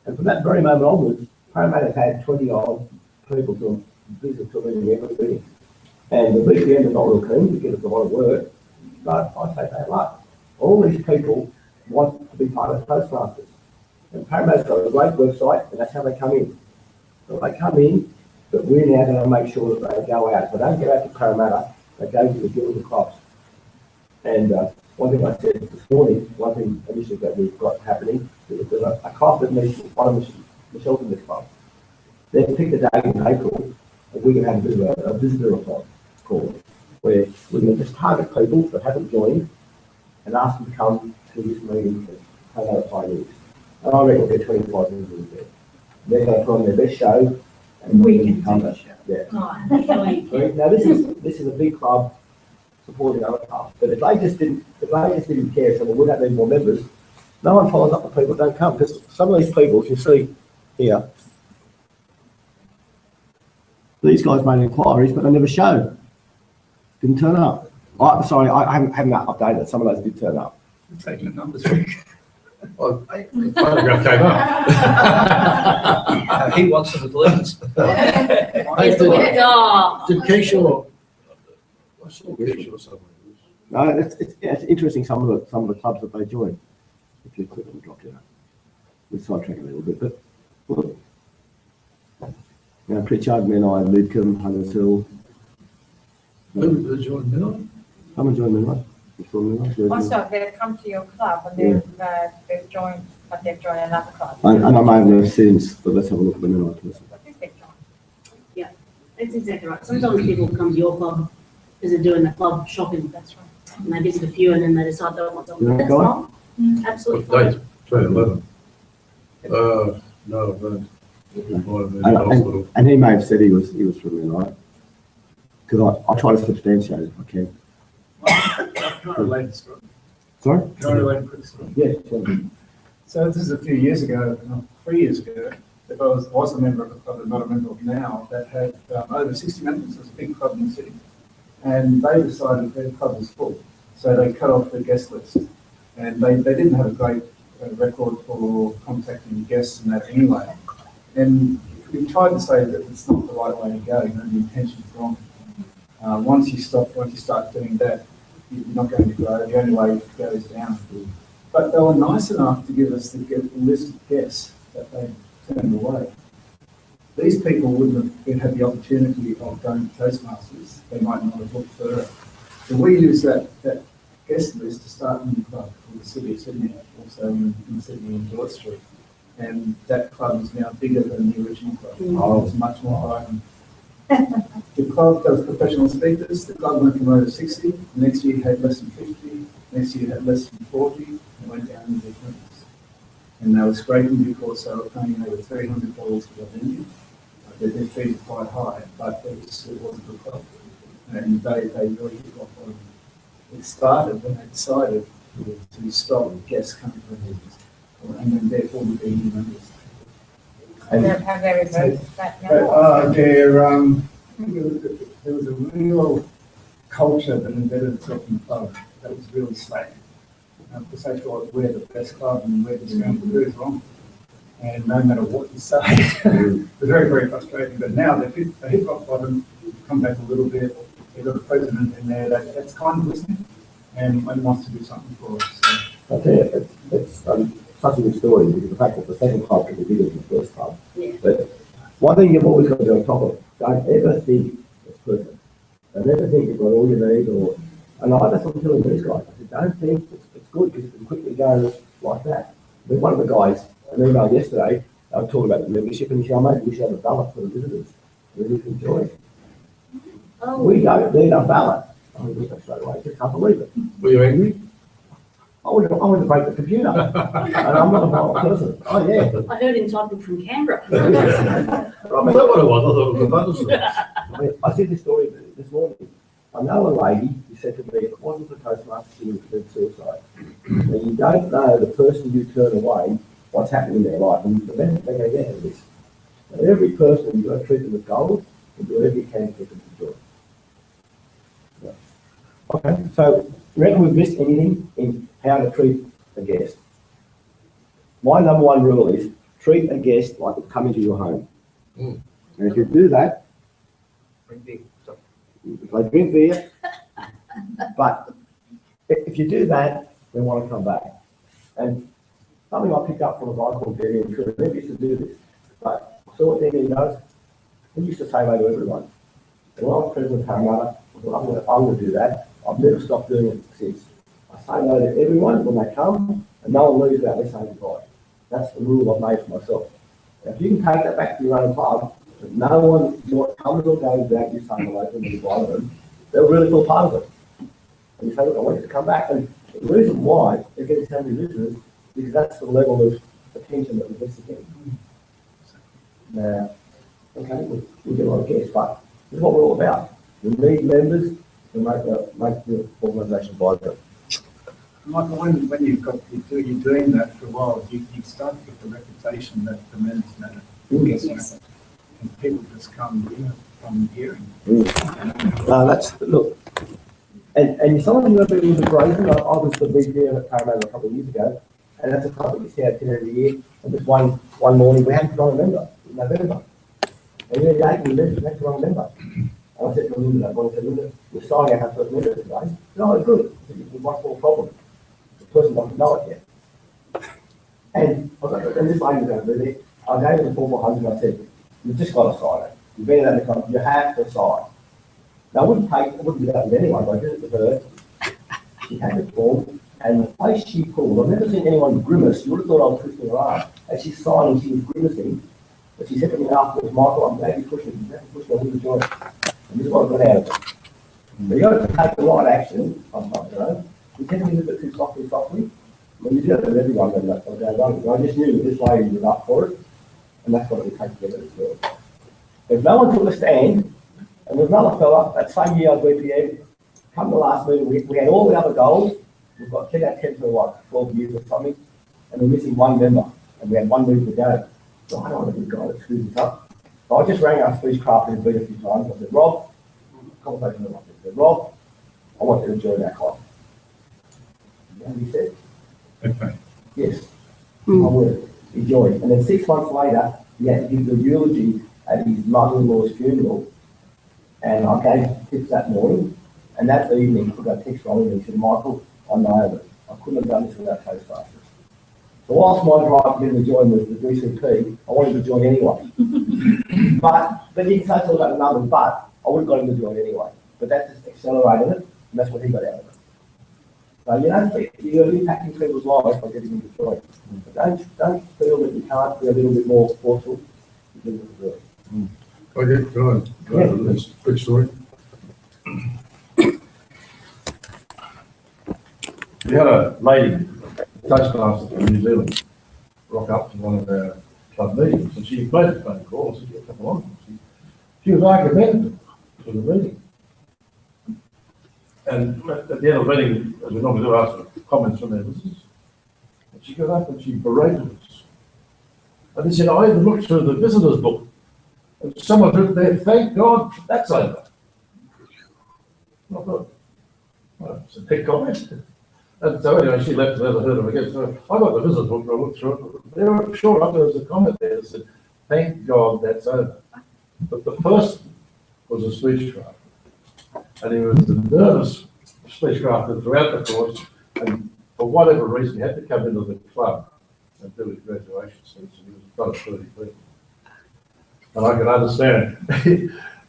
And from that very moment onwards, Parramatta's had 20-odd people to visit to a meeting every week. And the VPM are not real keen because it's a lot of work, but I say they luck. All these people want to be part of Toastmasters. And Parramatta's got a great website, and that's how they come in. So they come in, but we're now going to make sure that they go out. If they don't go out to Parramatta, they go to the guild of clubs. And one thing I said this morning, one thing initially that we've got happening, is there's a club that meets, one of Michelle's in this club. They've picked a day in April, and we're going to have a visitor club call, where we're going to just target people that haven't joined and ask them to come to this meeting for Parramatta Pioneers. And I reckon we'll get 25 visitors there. They're going to put on their best show, and we can come back. Yeah. Now this is a big club supporting other clubs, but if they just didn't care, so we don't need more members, no one follows up the people that don't come, because some of these people, if you see here, these guys made inquiries, but they never showed. Didn't turn up. Sorry, I haven't updated it. Some of those did turn up. taking the numbers. Well, the photograph came up. He wants them to lose. Hey, did Keisha, I saw Keisha or something. No, it's interesting, some of the clubs that they join. If you click on the drop down, we sidetrack a little bit, but look, Pritchard, Menai, Lidcombe, Hunters Hill. Who joined Menai? Someone joined Menai. Also, they've come to your club and they've joined, but they've joined another club. And I may have never since, but let's have a look at the Menai person. What is they joined? Yeah, that's exactly right. Sometimes people come to your club because they're doing the club shopping. That's right. And they visit a few and then they decide they want something. That's fine. Absolutely What fine. date? 2011. No, no. And he may have said he was from Menai, because I try to substantiate it if I can. Can I relate the story? Sorry? Can I relate a quick story? Yeah, sure. So this is a few years ago, 3 years ago, if I was a member of a club, and not a member of now, that had over 60 members. It was a big club in the city. And they decided their club was full. So they cut off the guest list. And they didn't have a great record for contacting guests and that anyway. And we tried to say that it's not the right way to go, the intention's wrong. Once you start doing that, you're not going to grow. The only way it goes down. But they were nice enough to give us the list of guests that they turned away. These people wouldn't have had the opportunity of going to Toastmasters. They might not have looked further. So we use that guest list to start a new club called the City of Sydney, also in Sydney and George Street. And that club is now bigger than the original club. Oh, it's much more vibrant. The club does professional speakers. The club went from over 60. Next year had less than 50. Next year had less than 40. And went down into the 20s. And they were scraping because they were paying over $300 for the venue. Their fees are quite high, but it was a good club. And they really hit off on it. It started when they decided to stop guests coming from meetings, and then therefore the new members. And have they removed that now? There was a real culture that embedded itself in the club that was really slack. Because they thought we're the best club and we're just going to do it wrong. And no matter what you say, it was very, very frustrating. But now they hit rock bottom, come back a little bit. They've got a president in there that's kind of listening and wants to do something for us. So. I tell you, it's such a good story, because the fact that the second club could be bigger than the first club. Yeah. But one thing you've always got to do on top of, don't ever think it's perfect. Don't ever think you've got all you need, and that's what I'm telling these guys. I said, don't think it's good because it can quickly go like that. But one of the guys, an email yesterday, I was talking about the membership, and she said, mate, we should have a ballot for the visitors. Really enjoy it. Oh, We don't need a ballot. I looked at that straight away, just can't believe it. Were you angry? I want to break the computer. And I'm not a violent person. Oh, yeah. I heard him typing from Canberra. Is that what it was? I thought it was a business. I said this story this morning. I know a lady who said to me, if it wasn't for Toastmasters, she would commit suicide. And you don't know the person you turn away, what's happening in their life, and the benefit they're going to get out of this. And every person, you've got to treat them with gold, and do whatever you can to get them to joy. Yeah. Okay, so reckon we've missed anything in how to treat a guest? My number one rule is treat a guest like they've come into your home. And if you do that, they drink beer, but if you do that, they want to come back. And something I picked up from a guy called Damien, who never used to do this, but I saw what Damien does. He used to say hello to everyone. And when I was president of Parramatta, I thought, I'm going to do that. I've never stopped doing it since. I say hello to everyone when they come, and no one leaves without me saying goodbye. That's the rule I've made for myself. Now, if you can take that back to your own club, that no one comes or goes without you saying hello to them and invite them, they'll really feel part of it. And you say, look, I want you to come back. And the reason why they're getting so many visitors is because that's the level of attention that we're getting. Now, okay, we get a lot of guests, but this is what we're all about. We need members to make the organisation vibrant. Michael, when you're doing that for a while, you start to get the reputation that the members matter, guests matter, and people just come from hearing. Look, and sometimes you've got to be a little bit brazen. I was the VPM at Parramatta a couple of years ago, and that's a club that we see out every year. And just one morning we hadn't got a member in November. And then the 8 we had to run a member. And I said to Linda, Linda, we're signing our first member today. No, good. There's one small problem. The person doesn't know it yet. And I was like, and this lady was going to be there. I gave her the formal hug and I said, you've just got to sign it. You've been in that club, you have to sign. Now, I wouldn't do that with anyone, but I did it with her. She had the form, and the face she pulled, I've never seen anyone grimace. You would have thought I was twisting her arm. As she's signing, she was grimacing. But she said to me afterwards, Michael, I'm glad you pushed me. You have to push me, I wouldn't join it. And this is what I got out of it. But you got to take the right action, sometimes, you know. You tend to be a little bit too softly. When you do that with everyone, then that's what goes on. I just knew that this lady was up for it, and that's what it would take to get it as well. If no one took a stand, and there's another fella, that same year at VPM, come the last meeting, we had all the other goals. We've got 10 out of 10 for like 12 years or something, and we're missing one member, and we had one meeting to go. So I don't want to be the guy that screws this up. So I just rang our speechcraft and beat a few times. I said, Rob, conversation with him. I said, Rob, I want you to join our club. And he said, Okay. yes, I would. He joined. And then 6 months later, he had to give the eulogy at his mother-in-law's funeral. And I gave tips that morning. And that evening, I got a text from him and he said, Michael, I know it. I couldn't have done this without Toastmasters. So whilst my drive for him to join was the DCP, I wanted to join anyway. but he didn't say something about the numbers, but I would have got him to join anyway. But that just accelerated it, and that's what he got out of it. So you're impacting people's lives by getting them to join. But don't feel that you can't be a little bit more forceful. You can do it. Okay, go on. That's a quick story. We had a lady, Toastmaster from New Zealand, rock up to one of our club meetings, and she made a phone call and said, "Yeah, come on." She was argumentative for the meeting. And at the end of the meeting, as we normally do, ask for comments from their visitors. And she got up and she berated us. And they said, I even looked through the visitors book. And someone written there, thank God, that's over. And I thought, well, it's a big comment. And so anyway, she left and never heard of it again. So I got the visitors book and I looked through it. There were, sure enough, there was a comment there that said, thank God that's over. But the person was a speechcraft. And he was a nervous speechcraft throughout the course. And for whatever reason, he had to come into the club and do his graduation speech. And he was in front of 30 people. And I can understand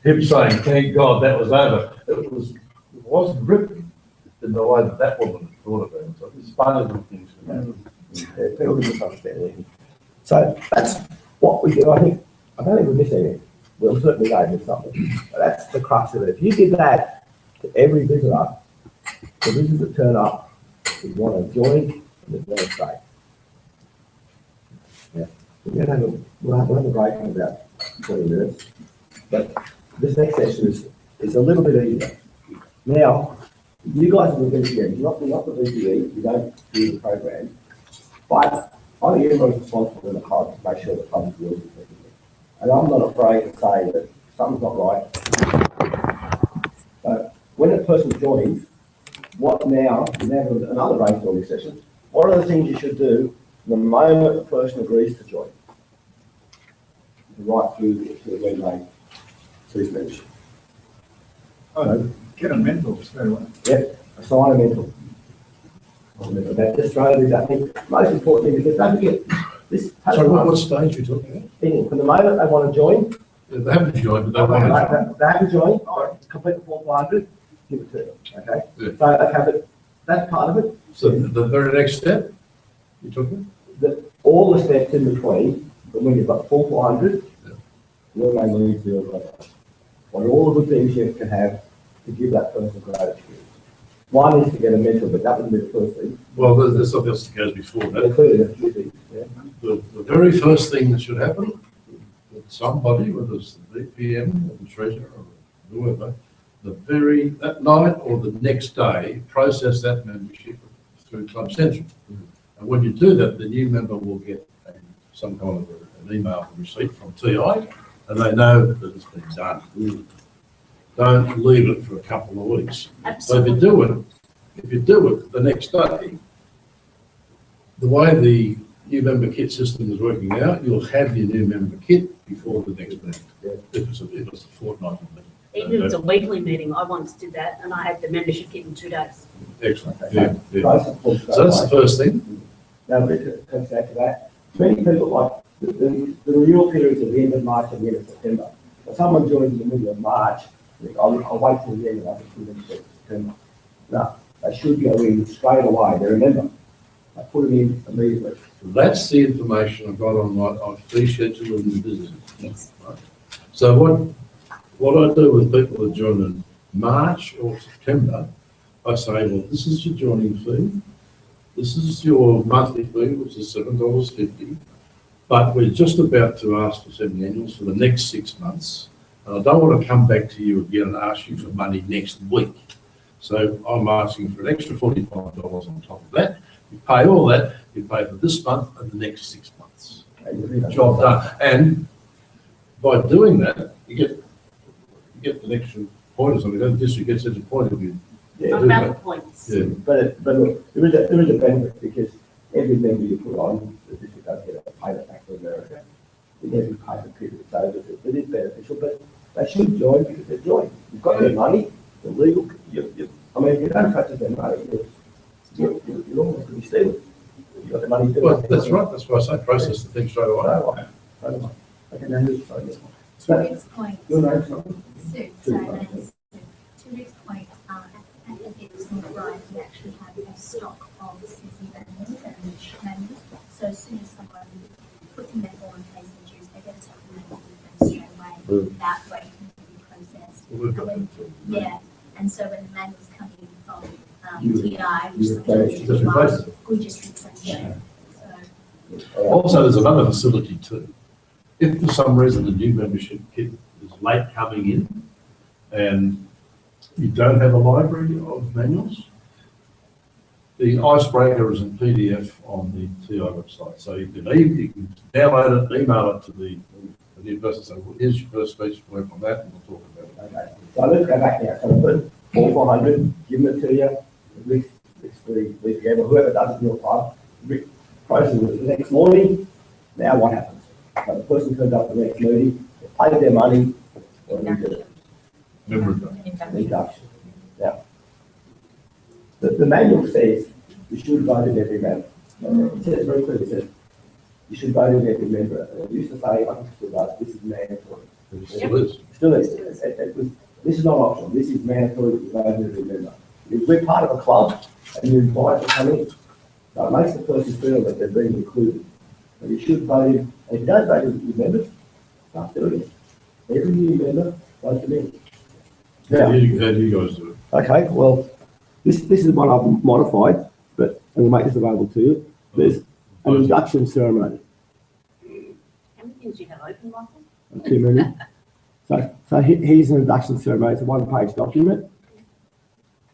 him saying, thank God that was over. It wasn't written in the way that woman thought about it. So it's funny little things to happen. People can misunderstand. So what we do, I don't think we miss anything. We'll certainly go miss something. But that's the crux of it. If you did that to every visitor, the visitors that turn up, we want to join and they're going to stay. Yeah. We'll have a break in about 20 minutes. But this next session is a little bit easier. Now, you guys are the VPM, you're not the VPE, you don't do the program, but I think everyone's responsible in the club to make sure the club is working effectively. And I'm not afraid to say that something's not right. But when a person joins, what now, another brainstorming session, what are the things you should do the moment the person agrees to join? Right through to when they choose membership. Oh, get a mentor straight away. Yep, assign a mentor. About just throw these at me. Most important thing, because don't forget, this. So what stage are you talking about? From the moment they want to join. They haven't joined, but they want to join. They haven't joined, complete the form 400, give it to them, okay? Yeah. So, okay, but that's part of it. So the very next step, you're talking? All the steps in between, but when you've got full 400, your name leads the organisation. What all the good things you can have to give that person great experience. One is to get a mentor, but that would be the first thing. Well, there's something else that goes before that. Including a few things, yeah. The very first thing that should happen, that somebody, whether it's the VPM or the treasurer or whoever, that night or the next day, process that membership through Club Central. And when you do that, the new member will get some kind of an email receipt from TI, and they know that it's been done. Don't leave it for a couple of weeks. Absolutely. So if you do it the next day, the way the new member kit system is working out, you'll have your new member kit before the next meeting. Yeah. If it's a fortnightly meeting. Even if it's a weekly meeting, I once did that and I had the membership kit in 2 days. Excellent. Okay. Yeah. So that's the first thing. Now, it comes back to that. Many people like the renewal periods at the end of March and the end of September. If someone joins in the middle of March, I'll wait till the end of September. No, they should go in straight away. They remember. I put them in immediately. That's the information I've got on my fee schedule in the business. Yes. Right? So what I do with people that join in March or September, I say, well, this is your joining fee. This is your monthly fee, which is $7.50. But we're just about to ask for semi-annuals for the next 6 months. And I don't want to come back to you again and ask you for money next week. So I'm asking for an extra $45 on top of that. You pay all that, you pay for this month and the next 6 months. Job done. And by doing that, you get an extra point or something. The district gets such a point of you. Yeah, About the points. Yeah. but look, there is a benefit because every member you put on, the district does get a payment back to America in every payment period. So it is beneficial, but they should join because they're joined. You've got their money, the legal, I mean, if you don't touch their money, you're almost going to be stealing. You've got the money. Well, that's right. That's why I say process the thing straight away. Okay, now who's sorry? To Rick's point, Your name, sorry? Sue, sorry, my name is Sue. To Rick's point, I think it's not right to actually have a stock of CC members and members. So as soon as someone puts in their form, pays the dues, they get a supplement with them straight away without waiting to be processed. We've got And that. yeah, and so when the manuals come in from You- TI, you replace it. Just replace it. we just replace it. So Also, there's another facility too. If for some reason the new membership kit is late coming in and you don't have a library of manuals, the icebreaker is in PDF on the TI website. So you can download it, email it to the new person, say, well, here's your first speech, work on that, and we'll talk about it. Okay, so let's go back now. So put 400, give it to you. Rick, whoever does it in your club, Rick processes it the next morning. Now what happens? So the person turns up for the next meeting, they paid their money, what do we do? Remember that. Reduction. Now, the manual says you should vote in every member. It says very clearly, it says you should vote in every member. It used to say, I can still vote, this is mandatory. It still is. Still is. This is not optional, this is mandatory to vote in every member. If we're part of a club and you invite to come in, so it makes the person feel that they're being included. So you should vote in, if you don't vote in your members, start doing it. Every new member votes them in. How do you guys do it? Okay, well, this is what I've modified, but and we'll make this available to you. There's an induction ceremony. How many things do you have open, Michael? Too many. So here's an induction ceremony. It's a one-page document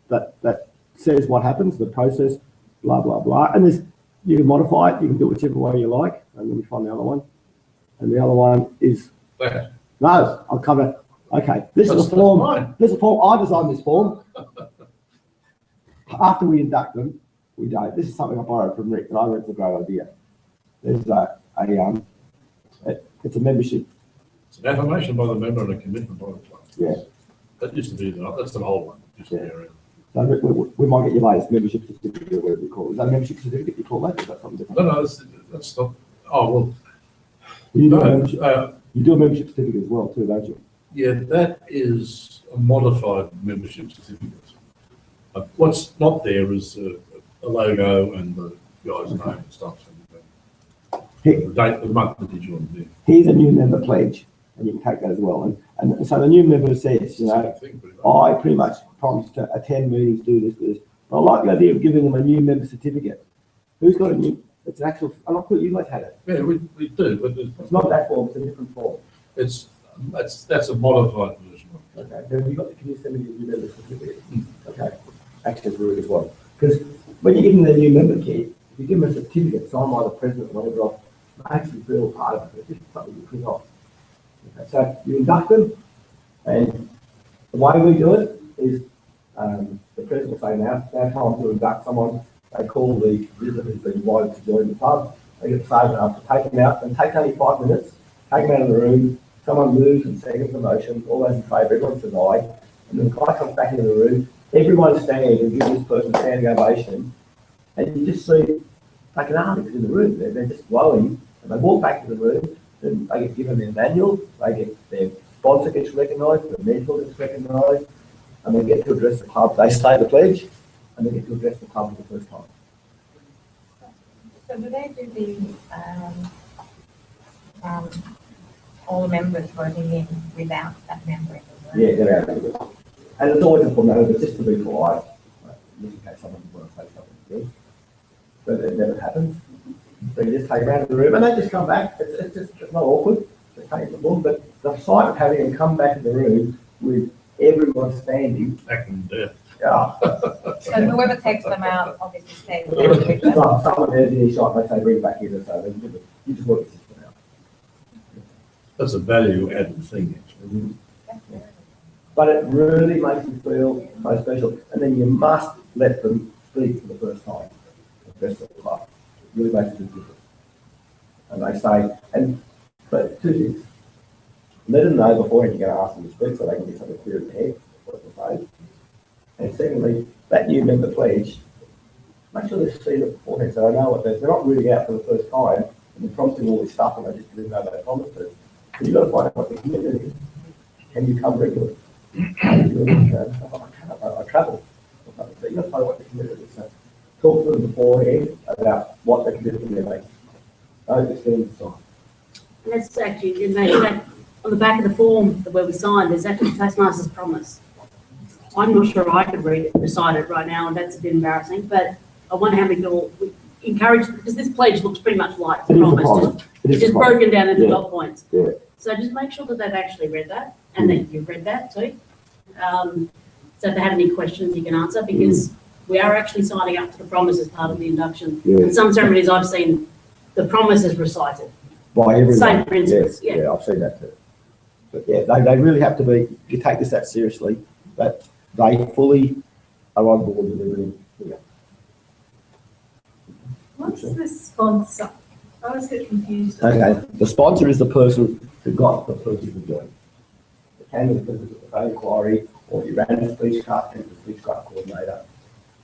that says what happens, the process, blah, blah, blah. And there's, you can modify it. You can do it whichever way you like. And let me find the other one. And the other one is... That. No, I'll cover it. Okay, this is a form. This is a form. I designed this form. After we induct them, we don't. This is something I borrowed from Rick, and I think it's a great idea. There's it's a membership. It's an affirmation by the member and a commitment by the club. Yeah. That used to be, that's an old one. Used to be around. So we might get your latest membership certificate or whatever you call it. Is that a membership certificate you call that? Or is that something different? No, that's not. Oh, well. You do a membership certificate as well too, don't you? Yeah, that is a modified membership certificate. What's not there is a logo and the guy's name and stuff. And the date, the month that you want to do. Here's a new member pledge, and you can take that as well. And so the new member says, you know, I pretty much promise to attend meetings, do this. But I like the idea of giving them a new member certificate. Who's got a new? It's an actual. I'm not sure you guys had it. Yeah, we do, but it's not that form. It's a different form. That's a modified version. Okay. Then you got the community send me your new member certificate. Okay. Actually, it's really as well. Because when you give them the new member kit, if you give them a certificate signed by the president or whatever, they actually feel part of it. It's just something you print off. Okay. So you induct them, and the way we do it is the president will say now time to induct someone. They call the visitor who's been invited to join the club. They get the sergeant up to take them out, and take only 5 minutes. Take them out of the room. Someone moves and seconds the motion. All those in favour, everyone says aye. And then the guy comes back into the room. Everyone stands and gives this person a standing ovation. And you just see like an artist in the room. They're just glowing. And they walk back to the room. Then they get given their manual. They get their sponsor gets recognised. The mentor gets recognised. And they get to address the club. They say the pledge. And they get to address the club for the first time. So do they do all the members voting in without that member in the room? Yeah, they're out of it. And it's always a formality just to be polite, in case someone wants to say something good. But it never happens. So you just take them out of the room and they just come back. It's not awkward. Just take the book. But the sight of having them come back in the room with everyone standing. Acting death. Yeah. So whoever takes them out obviously stays there with them. Someone there's any shot, they say bring it back in, so you just work the system out. That's a value-added thing, actually. But it really makes you feel so special. And then you must let them speak for the first time. The best of the club. It really makes a big difference. And they say, but 2 things. Let them know beforehand you're going to ask them to speak so they can get something clear in their head, what to say. And secondly, that new member pledge, make sure they've seen it beforehand so they know what they're not reading out for the first time and they're promising all this stuff and they just didn't know they promised it. So you've got to find out what the commitment is. Can you come regularly? I travel. So you've got to find out what the commitment is. So talk to them beforehand about what the commitment they're making. Don't just get them to sign. And that's actually, on the back of the form where we signed, there's actually Toastmasters promise. I'm not sure I could recite it right now, and that's a bit embarrassing, but I wonder how many people we encourage, because this pledge looks pretty much like the promise. It's just broken down into dot points. Yeah. So just make sure that they've actually read that, and that you've read that too. So if they have any questions, you can answer, because we are actually signing up to the promise as part of the induction. Yeah. In some ceremonies I've seen, the promise is recited. By everyone. Same principles. Yes. Yeah, I've seen that too. But yeah, they really have to be, you take this that seriously, that they fully are on board with everything. Yeah. What's the sponsor? I always get confused. Okay, the sponsor is the person who got the person to join. The candidate is the phone inquiry, or you ran a speech card and the speech card coordinator.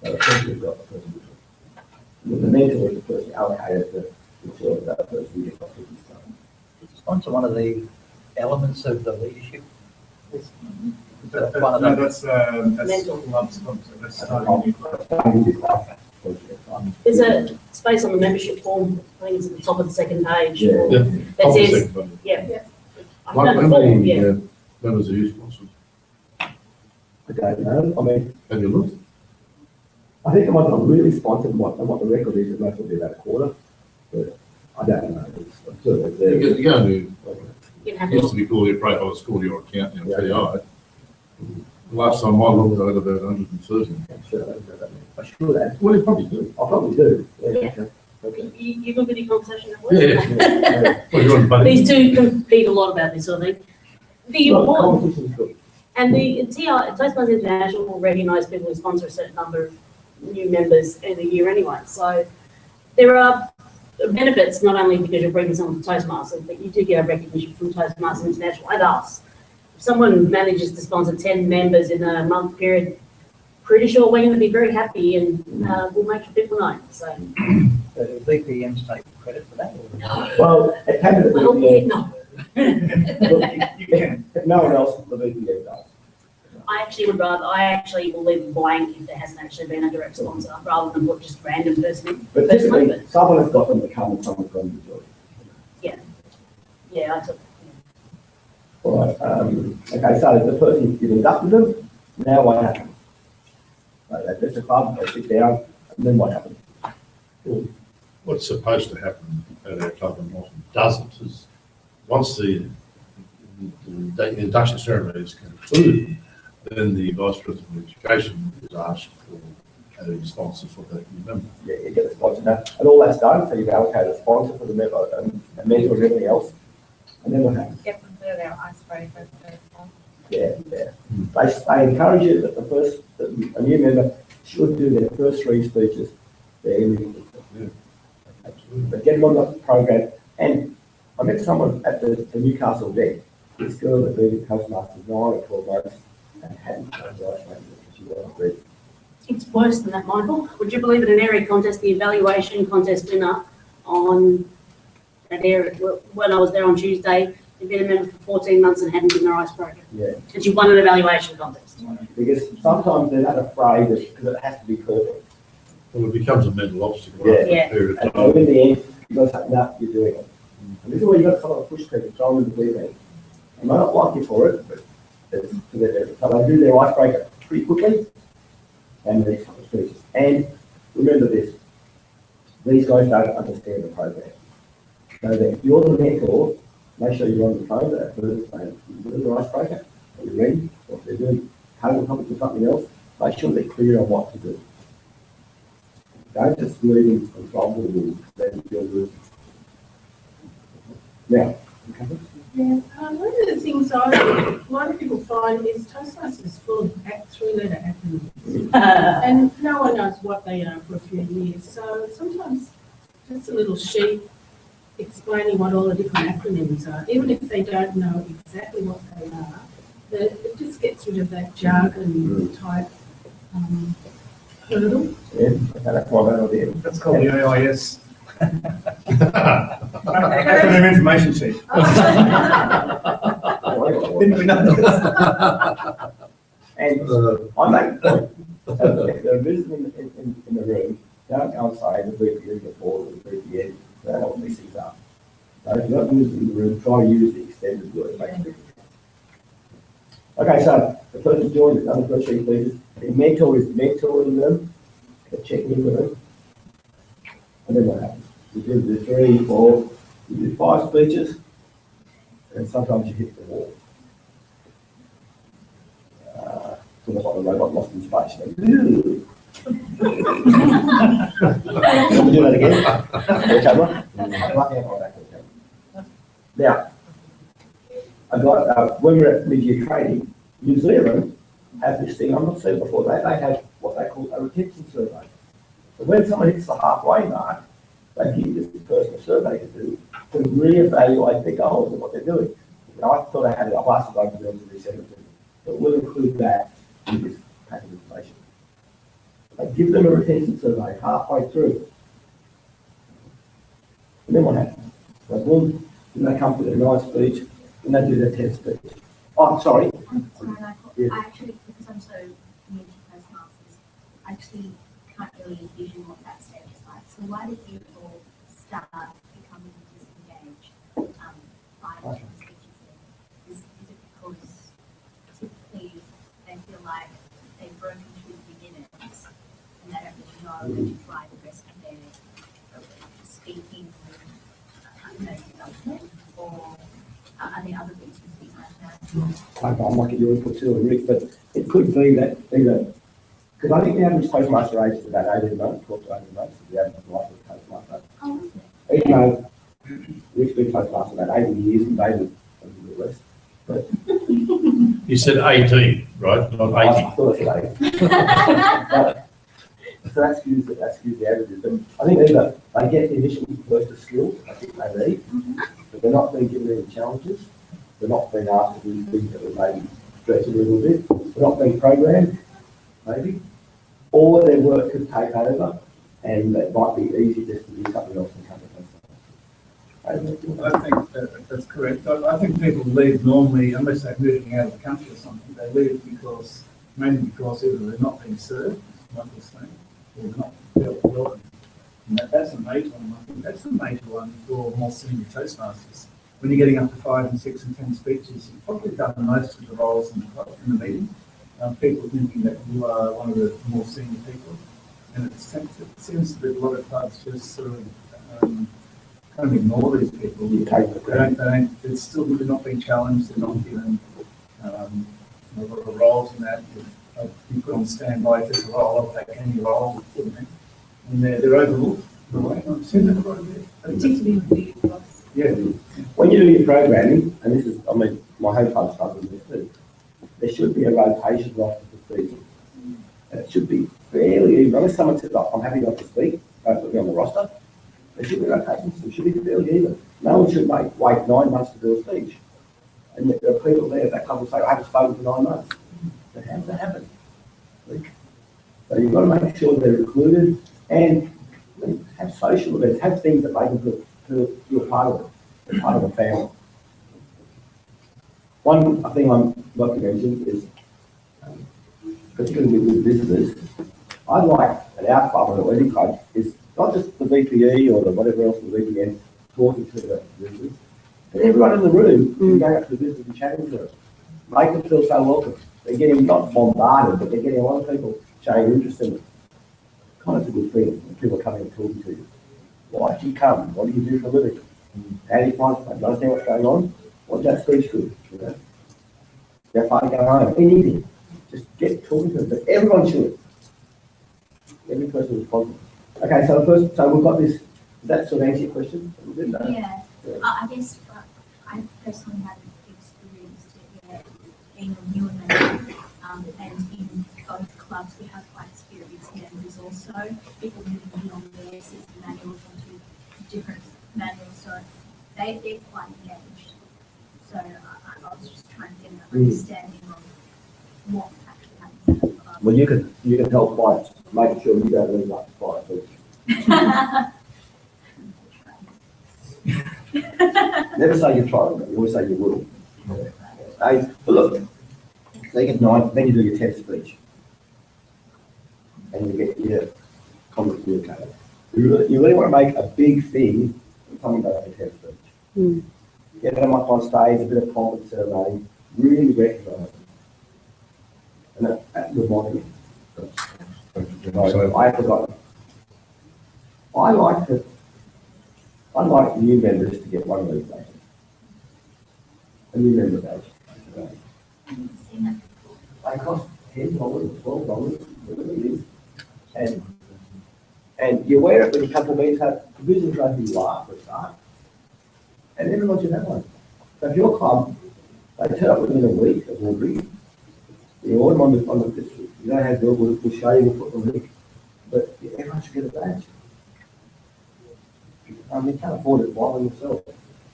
So the person who got the person to join. The mentor is the person allocated to ensure that that person gets off to this time. Is the sponsor one of the elements of the leadership? That's club sponsor. That's starting a new club. There's a space on the membership form, I think it's at the top of the second page. Yeah. That says, yeah. I've done it before, yeah. Members are you sponsored? I don't know, I mean, Have you looked? I think the ones I'm really sponsored, and what the record is, it most will be about a quarter, but I don't know. It's sort of there. You go to, You can have it used a to be called your profile, it's called your account, your TI. Last time I looked, I had about 130. I'm sure I don't know that many. I should have. Well, you probably do. I probably do. Yeah. Okay. Okay. you look at the conversation at work. Yeah. Well, you're on the budget. These two compete a lot about this sort of thing. The Well, award, competition's good. and the TI, Toastmasters International will recognise people who sponsor a certain number of new members every year anyway. So there are benefits not only because you're bringing someone to Toastmasters, but you do get a recognition from Toastmasters International and us. If someone manages to sponsor 10 members in a month period, pretty sure we're going to be very happy and we'll make sure people know. So, VPMs take credit for that? Or? Well, it came to the well, VPN. no. You can. If no one else, the VPN does. I actually will leave it blank if there hasn't actually been a direct sponsor, rather than put just random person in. But typically, someone has got them to come and someone's got them to join. Yeah, I took. All right, okay, so the person, you've inducted them, now what happens? They press the club, they sit down, and then what happens? What's supposed to happen at our club and what doesn't is once the induction ceremony is concluded, then the Vice President of Education is asked for a sponsor for that new member. Yeah, you get the sponsor now, and all that's done, so you've allocated a sponsor for the member, a mentor and everything else, and then what happens? Get them to their icebreaker. Yeah. They encourage you that a new member should do their first 3 speeches there in the but get them on the program. And I met someone at the Newcastle event, this girl that been in Toastmasters 9 or 12 months and hadn't done the icebreaker because she wasn't ready. It's worse than that, Michael. Would you believe at an area contest, the evaluation contest winner on that area, when I was there on Tuesday, had been a member for 14 months and hadn't been their icebreaker. Yeah. And she won an evaluation contest. Because sometimes they're not afraid because it has to be perfect. Well, it becomes a mental obstacle Yeah. after a period And of time. so in the end, you've got to say, no, you're doing it. And this is where you've got to sort of push people, try and believe me. They might not like you for it, but it's so they do their icebreaker pretty quickly and the next couple of speeches. And remember this, these guys don't understand the program. So that if you're the mentor, make sure you're on the phone to that person saying, you're doing the icebreaker, are you ready? Or if they're doing table topics or something else, make sure they're clear on what to do. Don't just leave them control the rules, then feel losing. Now, Yeah, one of the things a lot of people find is Toastmasters is full of 3-letter acronyms. And no one knows what they are for a few years. So sometimes just a little sheet explaining what all the different acronyms are, even if they don't know exactly what they are, it just gets rid of that jargon type hurdle. yeah, that's my bad idea. That's called the AIS. Acronym information sheet. Didn't we know that? And I make the point, if they're visiting in the room, don't go and say the VPN report or the VPN, they don't know what these things are. So if you're not using the room, try to use the extended word. Okay, so the person joins, the other person please. The mentor is mentoring them, checking in with them. And then what happens? You do 3, 4, you do 5 speeches, and sometimes you hit the wall. Sort of like the robot lost in space. You go, do that again. Camera. Now, I got when we were at mid-year training, New Zealand have this thing I've not seen before. They have what they call a retention survey. So when someone hits the halfway mark, they give this person a survey to do to reevaluate their goals and what they're doing. Now, I thought I had it. I've asked if I can do it to this but we'll include that in this package of information. I give them a retention survey halfway through. And then what happens? So boom, then they come to their 9th speech, and they do their 10th speech. Oh, sorry. I'm sorry, Michael. Yeah. I actually, because I'm so new to Toastmasters, I actually can't really envision what that stage is like. So why did you all start becoming disengaged by speeches? Is it because typically they feel like they've broken through the beginners and they don't really know where to try the rest of their speaking development, or are there other reasons behind that? I'm not your input too, Rick, but it could be that either, because I think the average Toastmaster age is about 18 months, 12 to 18 months, is the average life of a Toastmaster. Oh, is it? Even though Rick's been Toastmaster about 80 years and David a little bit less. But You said 18, right? Not I 80. thought I said 80. So that skews the averages. But I think either they get the initial burst of skills, I think they need, but they're not being given any challenges. They're not being asked to do things that would maybe stretch it a little bit. They're not being programmed, maybe. Or their work could take over, and it might be easy just to do something else and come to I think that's correct. I think people leave normally, unless they're moving out of the country or something, they leave mainly because either they're not being served, like we're saying, or they're not felt welcome. And that's a major one. I think that's the major one for more senior Toastmasters. When you're getting up to 5 and 6 and 10 speeches, you've probably done most of the roles in the meeting. People thinking that you are one of the more senior people. And it seems that a lot of clubs just sort of kind of ignore these people. They're still they're not being challenged. They're not given a lot of roles in that. You put on standby if there's a role, I'll take any role, and they're overlooked. I've seen that right there. Yeah. When you do your programming, and this is, I mean, my home club stuff is this too, there should be a rotation roster for season. And it should be fairly even. Unless someone says, oh, I'm happy not to speak, don't put me on the roster. There should be rotations. It should be fairly even. No one should wait 9 months to do a speech. And yet there are people there that come and say, I haven't spoken for 9 months. So how does that happen? So you've got to make sure they're included and have social events, have things that make them feel part of it. They're part of a family. One thing I'd like to mention is, particularly with visitors, I'd like at our club or at any club is not just the VPE or the whatever else the VPN talking to the visitors, but everyone in the room can go up to the visitors and chatting to them. Make them feel so welcome. They're getting not bombarded, but they're getting a lot of people showing interest in them. Kind of a good thing when people are coming and talking to you. Why do you come? What do you do for a living? How do you find it? Do you understand what's going on? What's that speech good? You know? They're fine to go home. Anything. Just get talking to them. But everyone should. Every person is responsible. Okay, so we've got this. Does that sort of answer your question? Yeah. I guess I personally haven't experienced it yet, being a newer member, and in both clubs we have quite experienced members also, people moving beyond their system manuals into different manuals, so they're quite engaged. So I was just trying to get an understanding of what actually happens in the club. Well, you can help by making sure you don't leave like 5 weeks. Never say you try, but you always say you will. But look, they get 9, then you do your 10th speech. And you get your common communicator. You really want to make a big thing when someone does their 10th speech. Get them up on stage, a bit of pomp ceremony, really recognise them. And that reminded me. I forgot. I like new members to get one of these badges. A new member badge. They cost $10, $12, whatever it is. And you wear it when you come to meetings. The business makes you laugh for a start. And everyone should have one. So if your club, they turn up within a week of ordering, you order them on the you don't have bill, we'll show you, we'll put them in. But everyone should get a badge. You can't afford it, buy them yourself.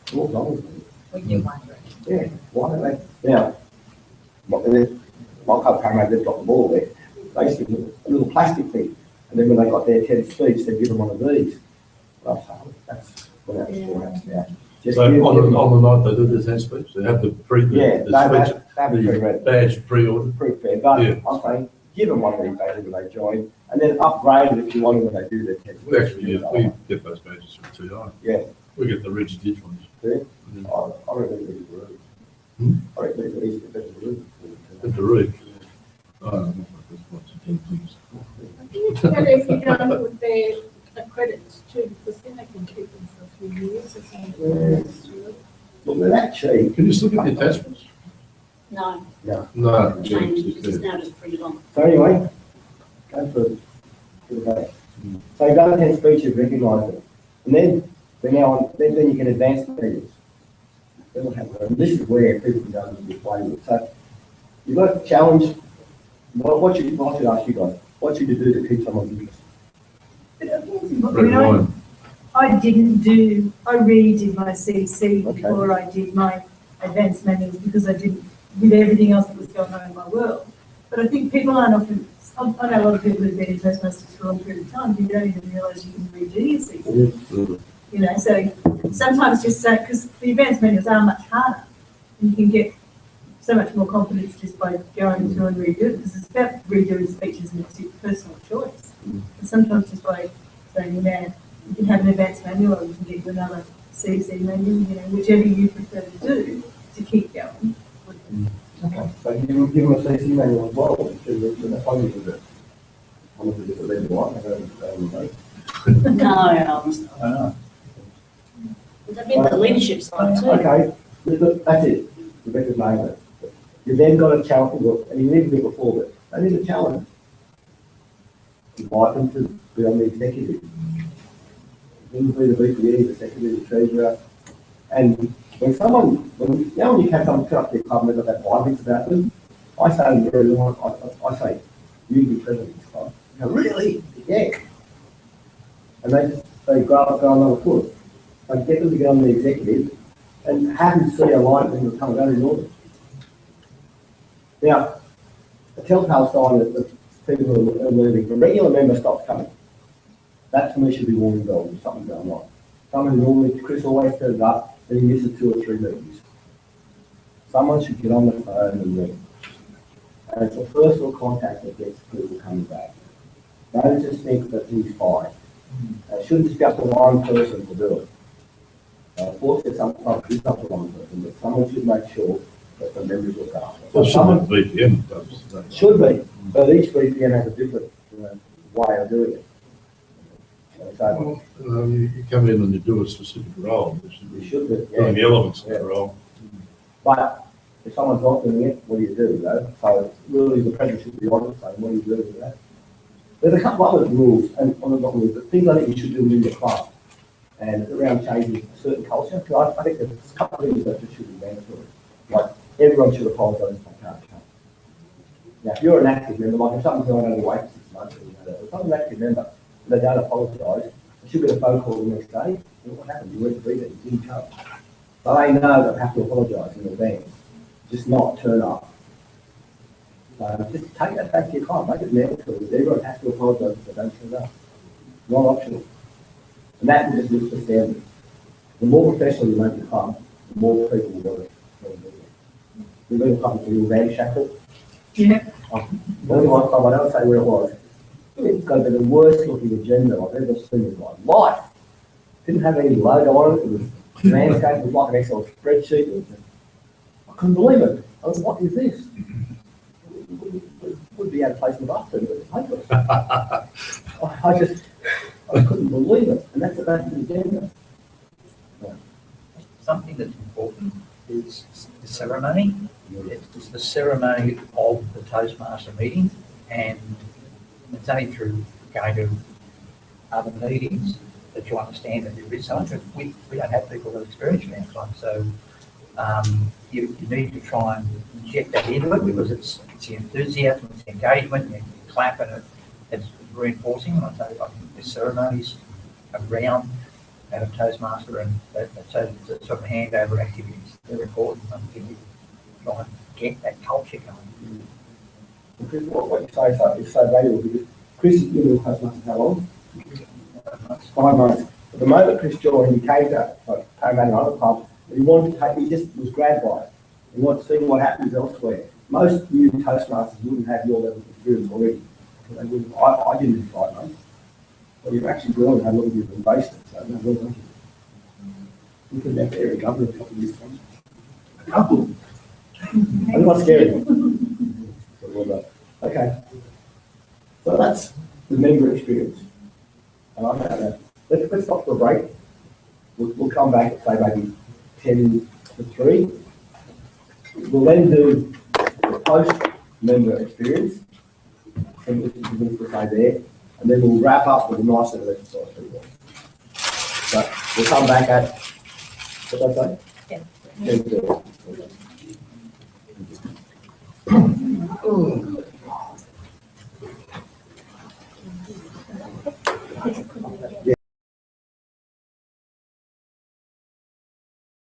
$12. When you're wondering. Yeah, why don't they? Now, my club came over, they've got the ball there. They used to do a little plastic thing. And then when they got their 10th speech, they'd give them one of these. Well, so that's what that's now. Just so on the night they do the 10th speech, they have the speech, badge pre-ordered. But I'm saying, give them one of these badges when they join, and then upgrade it if you want them when they do their test. We actually, we get those badges from TI. Yeah. We get the Rich Ditch ones. Yeah. Yeah. I reckon it's rude. I reckon it's rude. Good to read. Oh, there's lots of things. I think it's better if you don't put their credits too, because then they can keep them for a few years or something. Look, they're that cheap. Can you still get the attachments? No, No. change, it's now just free long. So anyway, go for the day. So you've done the 10 speeches, recognise them. And then you can advance the meetings. Then we'll have, and this is where people can go and play with. So you've got to challenge, what should I ask you guys? What should you do to keep someone's interest? I redid my CC before I did my advanced manuals because I didn't, with everything else that was going on in my world. But I think people aren't often, I know a lot of people who've been in Toastmasters for a long period of time, you don't even realise you can redo your CC. You know, so sometimes just say, because the advanced manuals are much harder, and you can get so much more confidence just by going through and redo it, because it's about redoing speeches and it's your personal choice. And sometimes just by saying, you know, you can have an advanced manual or you can get you another CC manual, you know, whichever you prefer to do to keep going. Okay, so you give them a CC manual as well, because that's why you do it. I'm going to do it later on, I don't know. No, I've been the leadership side too. Okay, that's it. Rebecca's named it. You've then got a challenge, and you need to do it before, but they need a challenge. Invite them to be on the executive. Then be the VPE, the secretary, the treasurer. And when you have someone cut up their club and they've got that vibe about them, I say to them very long, I say, you can be president of this club. They go, really? Yeah. And they go another foot. I get them to get on the executive and have them see a line and become very normal. Now, a telltale sign that people who are leaving, the regular member stops coming. That to me should be warning bells if something's going on. Someone who normally, Chris always turns up, and he misses 2 or 3 meetings. Someone should get on the phone and ring. And it's a personal contact that gets people coming back. Don't just think that he's fine. It shouldn't just be up to one person to do it. Of course, it's up to one person, but someone should make sure that the members look after. Well, someone VPM does. Should be, but each VPM has a different way of doing it. So, You come in and you do a specific role. you should be, Doing the elements of the role. But if someone's not doing it, what do you do, though? So really the president should be on it, saying, what do you do with that? There's a couple other rules, and not rules, but things I think you should do within the club. And around changing a certain culture, because I think there's a couple of things that just should be mandatory. Like, everyone should apologise if they can't come. Now, if you're an active member, like if someone's going away for 6 months, or if someone's an active member, and they don't apologise, they should get a phone call the next day. Well, what happened? You weren't there, you didn't come. So they know that they have to apologise in advance, just not turn up. So just take that back to your club, make it mandatory. Everyone has to apologise if they don't turn up. Not optional. And that will just lift the standard. The more professional you make the club, the more people will want it. We've been a club to ramshackle. Yeah. One of my club, I don't say where it was. It's got to be the worst looking agenda I've ever seen in my life. Didn't have any logo on it. It was landscape. It was like an Excel spreadsheet. I couldn't believe it. I was, what is this? Would be out of place in the bus, but it's hopeless. I couldn't believe it, and that's about the agenda. Yeah. Something that's important is the ceremony. It's the ceremony of the Toastmaster meeting, and it's only through going to other meetings that you understand that there is something. We don't have people with experience in our club, so you need to try and inject that into it because it's the enthusiasm, it's the engagement, you clap and it's reinforcing. And I think the ceremonies around a Toastmaster and the sort of handover activities, they're important. I think you try and get that culture going. Because what you say is so valuable because Chris has been with Toastmasters how long? 5 months. At the moment Chris joined, he came to Parramatta Island Club, and he wanted to take, he just was grabbed by it. He wanted to see what happens elsewhere. most new Toastmasters wouldn't have your level of experience already. They wouldn't, I didn't in 5 months. But you've actually grown how long you've embraced it, so no, well done. You can have area government a couple of years time. A couple. I'm not scared. So well done. Okay. So that's the member experience. And I know that. Let's stop for a break. We'll come back at say maybe 10 to 3. We'll then do the post-member experience. And we can say there. And then we'll wrap up with a nice little exercise for you all. So we'll come back at, what did I say? 10. 10.